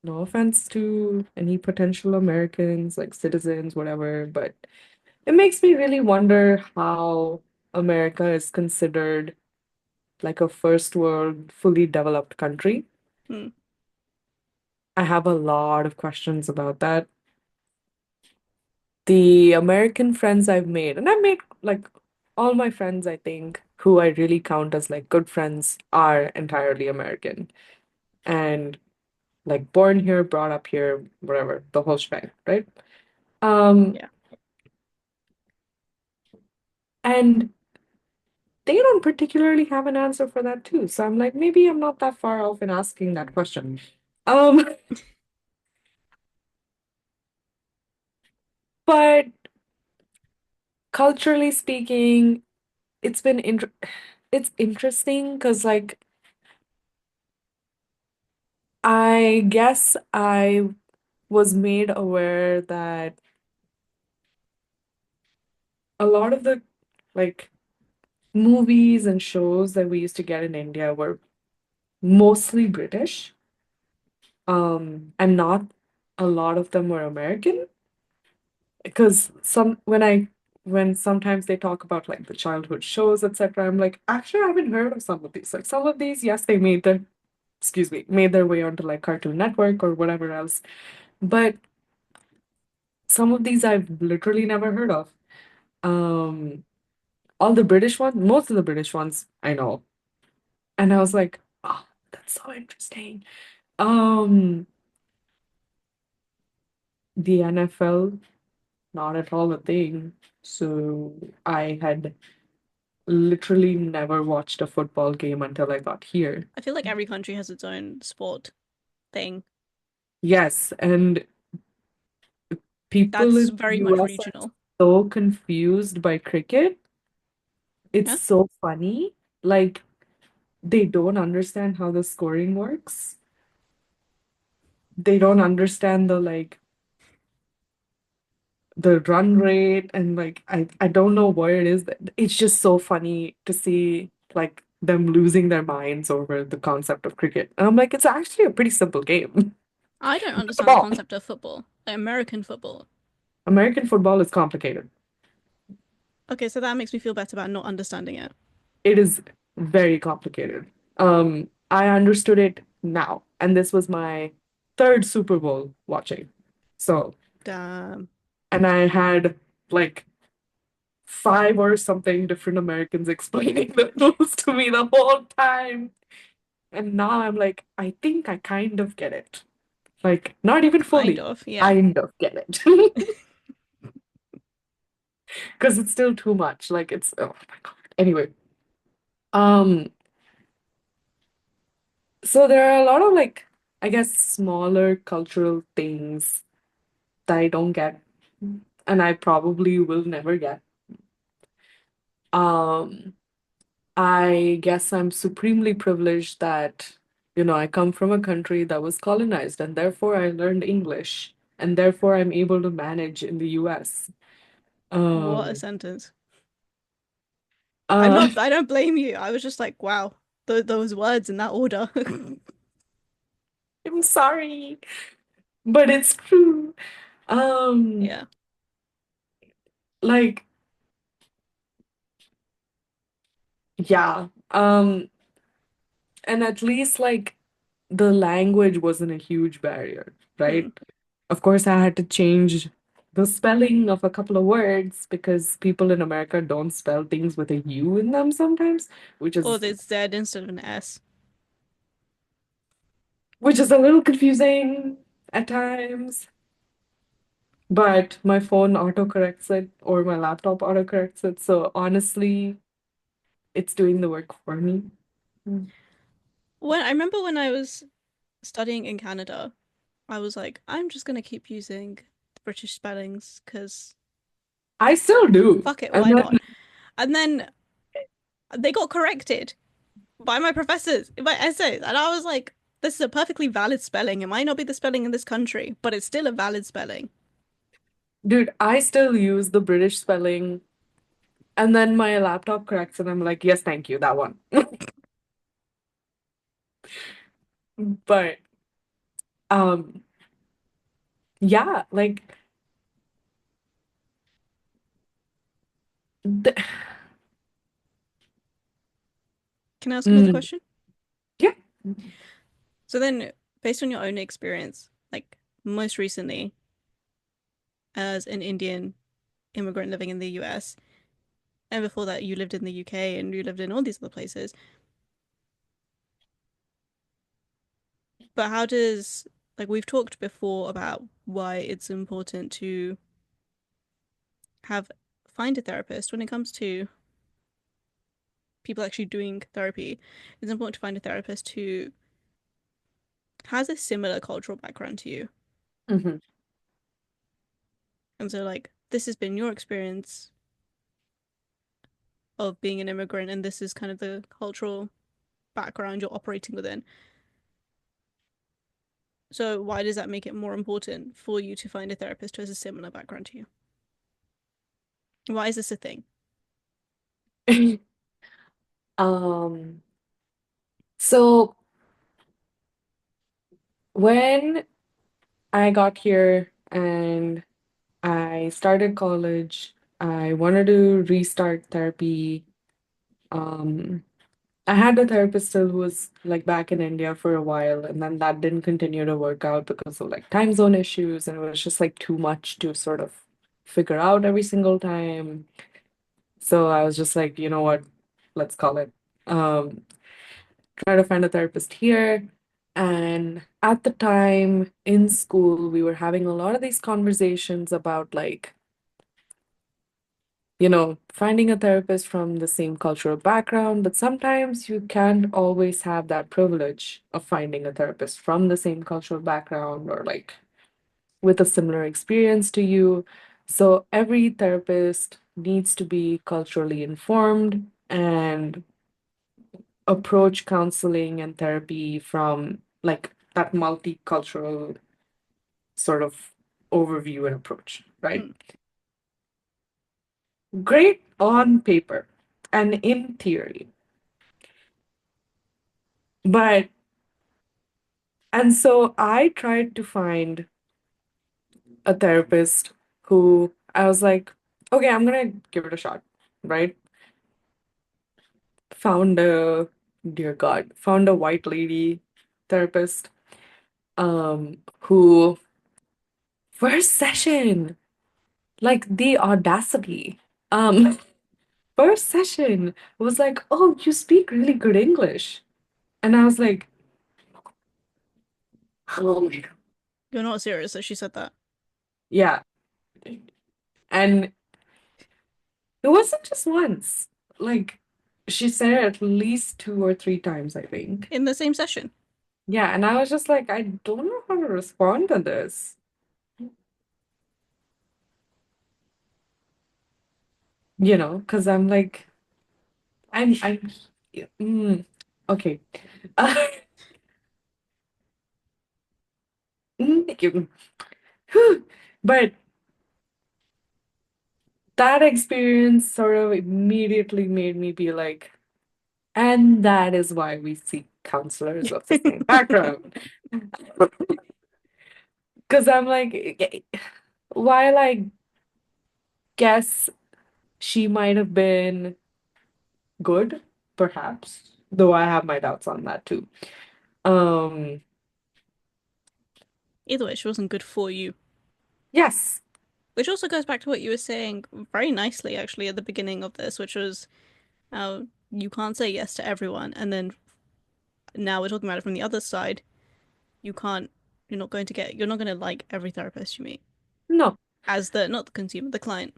no offense to any potential Americans, like citizens, whatever, but it makes me really wonder how America is considered like a first world, fully developed country. Hmm. I have a lot of questions about that. The American friends I've made, and I've made like all my friends, I think, who I really count as like good friends, are entirely American and like born here, brought up here, whatever, the whole shebang, right? Um, Yeah. and they don't particularly have an answer for that too. So I'm like, maybe I'm not that far off in asking that question. Um, but culturally speaking, it's been it's interesting because like I guess I was made aware that a lot of the like movies and shows that we used to get in India were mostly British. And not a lot of them were American. Because when sometimes they talk about like the childhood shows, etc., I'm like, actually, I haven't heard of some of these. Like some of these, yes, they made their, excuse me, made their way onto like Cartoon Network or whatever else. But some of these I've literally never heard of. Um, all the British ones, most of the British ones I know. And I was like, oh, that's so interesting. Um, the NFL. not at all a thing. So I had literally never watched a football game until I got here. I feel like every country has its own sport thing. Yes, and people That's in the very much US are regional. so confused by cricket. It's Yeah. so funny. Like, they don't understand how the scoring works. They don't understand the run rate and like I don't know what it is. It's just so funny to see like them losing their minds over the concept of cricket. And I'm like, it's actually a pretty simple game. I don't It's a understand the ball. concept of football, like American football. American football is complicated. Okay, so that makes me feel better about not understanding it. It is very complicated. I understood it now, and this was my third Super Bowl watching. So, Damn. and I had like five or something different Americans explaining the rules to me the whole time. And now I'm like, I think I kind of get it. Like, not even Kind fully, of, yeah. kind of get it. Because it's still too much. Like, it's, oh my God. Anyway, um, so there are a lot of like, I guess, smaller cultural things that I don't get, and I probably will never get. Um, I guess I'm supremely privileged that, I come from a country that was colonized, and therefore I learned English, and therefore I'm able to manage in the US. What a Um, sentence. I'm uh, not, I don't blame you. I was just like, wow, those words in that order. I'm sorry, but it's true. Um, Yeah. like, yeah. And at least like the language wasn't a huge barrier, Hmm. right? Of course, I had to change the spelling of a couple of words because people in America don't spell things with a U in them sometimes, which Or is there's Z instead of an S. which is a little confusing at times. But my phone autocorrects it or my laptop autocorrects it. So honestly, it's doing the work for me. Mm. When I remember when I was studying in Canada, I was like, I'm just gonna keep using the British spellings because I still do. fuck it, And why then not? And then they got corrected by my professors in my essays, and I was like, this is a perfectly valid spelling. It might not be the spelling in this country, but it's still a valid spelling. dude, I still use the British spelling and then my laptop corrects and I'm like, yes, thank you, that one. But um yeah, like th Can I ask another mm, question? yeah. So then, based on your own experience, like most recently as an Indian immigrant living in the US, and before that you lived in the UK and you lived in all these other places, but how does like we've talked before about why it's important to have find a therapist when it comes to people actually doing therapy. It's important to find a therapist who has a similar cultural background to you. Mhm. And so like this has been your experience of being an immigrant and this is kind of the cultural background you're operating within. So why does that make it more important for you to find a therapist who has a similar background to you? Why is this a thing? Um, so when I got here and I started college, I wanted to restart therapy. Um, I had a therapist still who was like back in India for a while, and then that didn't continue to work out because of like time zone issues, and it was just like too much to sort of figure out every single time. So I was just like, you know what, let's call it. Um, Try to find a therapist here. And at the time in school, we were having a lot of these conversations about like finding a therapist from the same cultural background, but sometimes you can't always have that privilege of finding a therapist from the same cultural background or like with a similar experience to you. So every therapist needs to be culturally informed and approach counseling and therapy from like that multicultural sort of overview and approach, right? Mm. Great on paper and in theory. But, and so I tried to find a therapist who I was like, okay, I'm gonna give it a shot, right? Found a, dear God, found a white lady therapist, who first session, like the audacity, um, first session was like, oh, you speak really good English. And I was like, oh my God. You're not serious that she said that. Yeah. And it wasn't just once. Like she said it at least two or three times, I think. In the same session. Yeah, and I was just like, I don't know how to respond to this. Because I'm like, I'm, mm, okay. Mm, but that experience sort of immediately made me be like, and that is why we seek counselors of the same background. Because I'm like, while I guess she might have been good, perhaps, though I have my doubts on that too. Um, Either way, she wasn't good for you. yes, Which also goes back to what you were saying very nicely, actually, at the beginning of this, which was how you can't say yes to everyone. And then now we're talking about it from the other side. You can't, you're not going to like every therapist you meet no. as the, not the consumer, the client.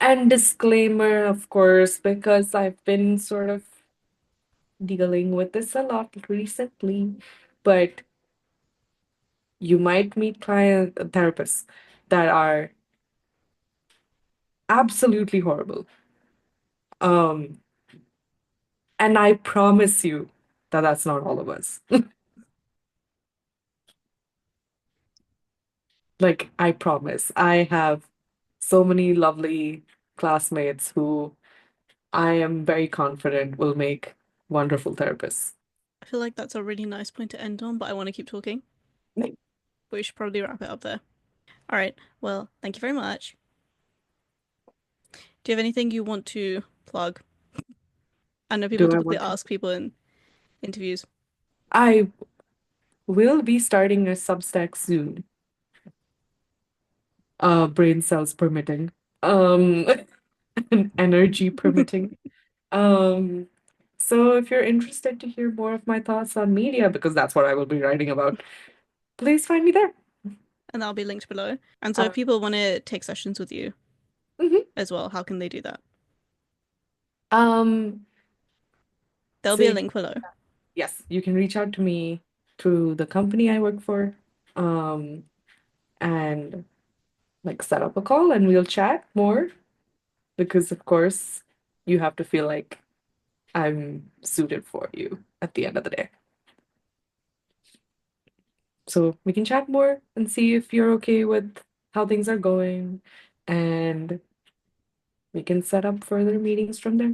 And disclaimer, of course, because I've been sort of dealing with this a lot recently, but you might meet client therapists that are absolutely horrible. Um, and I promise you that that's not all of us. Like, I promise. I have so many lovely classmates who I am very confident will make wonderful therapists. I feel like that's a really nice point to end on, but I want to keep talking. But we should probably wrap it up there. All right. Well, thank you very much. Do you have anything you want to plug? I know people Do I typically want to? ask people in interviews. I will be starting a Substack soon. Brain cells permitting. Um, and energy permitting. Um, so if you're interested to hear more of my thoughts on media, because that's what I will be writing about, please find me there. And that'll be linked below. And so if Uh, people want to take sessions with you mhm. as well, how can they do that? Um, There'll so be a you, link below. yes, you can reach out to me through the company I work for, um, and like set up a call and we'll chat more because of course you have to feel like I'm suited for you at the end of the day. So we can chat more and see if you're okay with how things are going, and we can set up further meetings from there.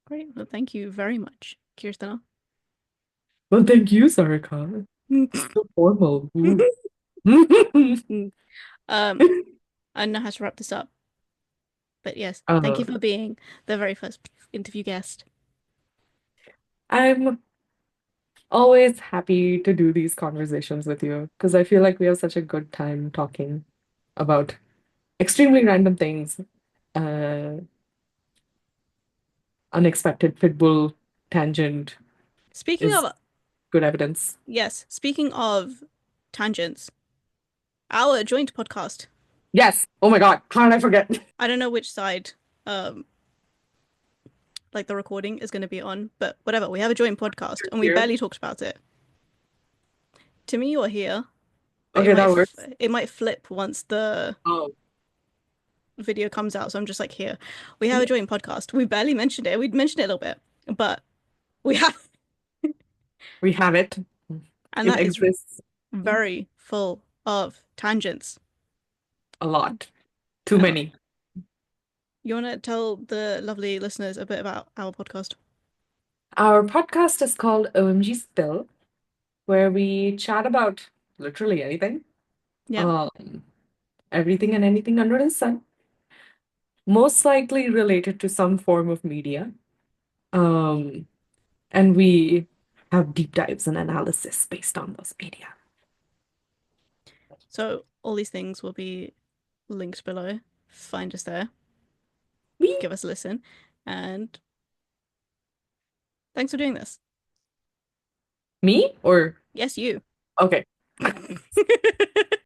Great. Well, thank you very much, Kirstana. Well, thank you, Sarika. So formal. Ooh. um, I don't know how to wrap this up, but yes, thank you Uh, for being the very first interview guest. I'm always happy to do these conversations with you because I feel like we have such a good time talking about extremely random things. Uh, Unexpected pitbull tangent Speaking is of, good evidence. yes, speaking of tangents, our joint podcast. Yes. Oh my God. How did I forget? I don't know which side um like the recording is going to be on, but whatever. We have a joint podcast and we Here. barely talked about it. To me, you're here, but Okay, that works. it might flip once the Oh, video comes out. So I'm just like here. We have a yeah. joint podcast. We barely mentioned it. We'd mentioned it a little bit, but we have, We have it. and It that is exists very full of tangents. a lot. Too Um, many. you want to tell the lovely listeners a bit about our podcast? Our podcast is called OMG Spill, where we chat about literally anything. Yeah. Um, Everything and anything under the sun, most likely related to some form of media. Um, and we have deep dives and analysis based on those media. So all these things will be linked below. Find us there. Me? Give us a listen, and thanks for doing this. Me? Or Yes, you. okay.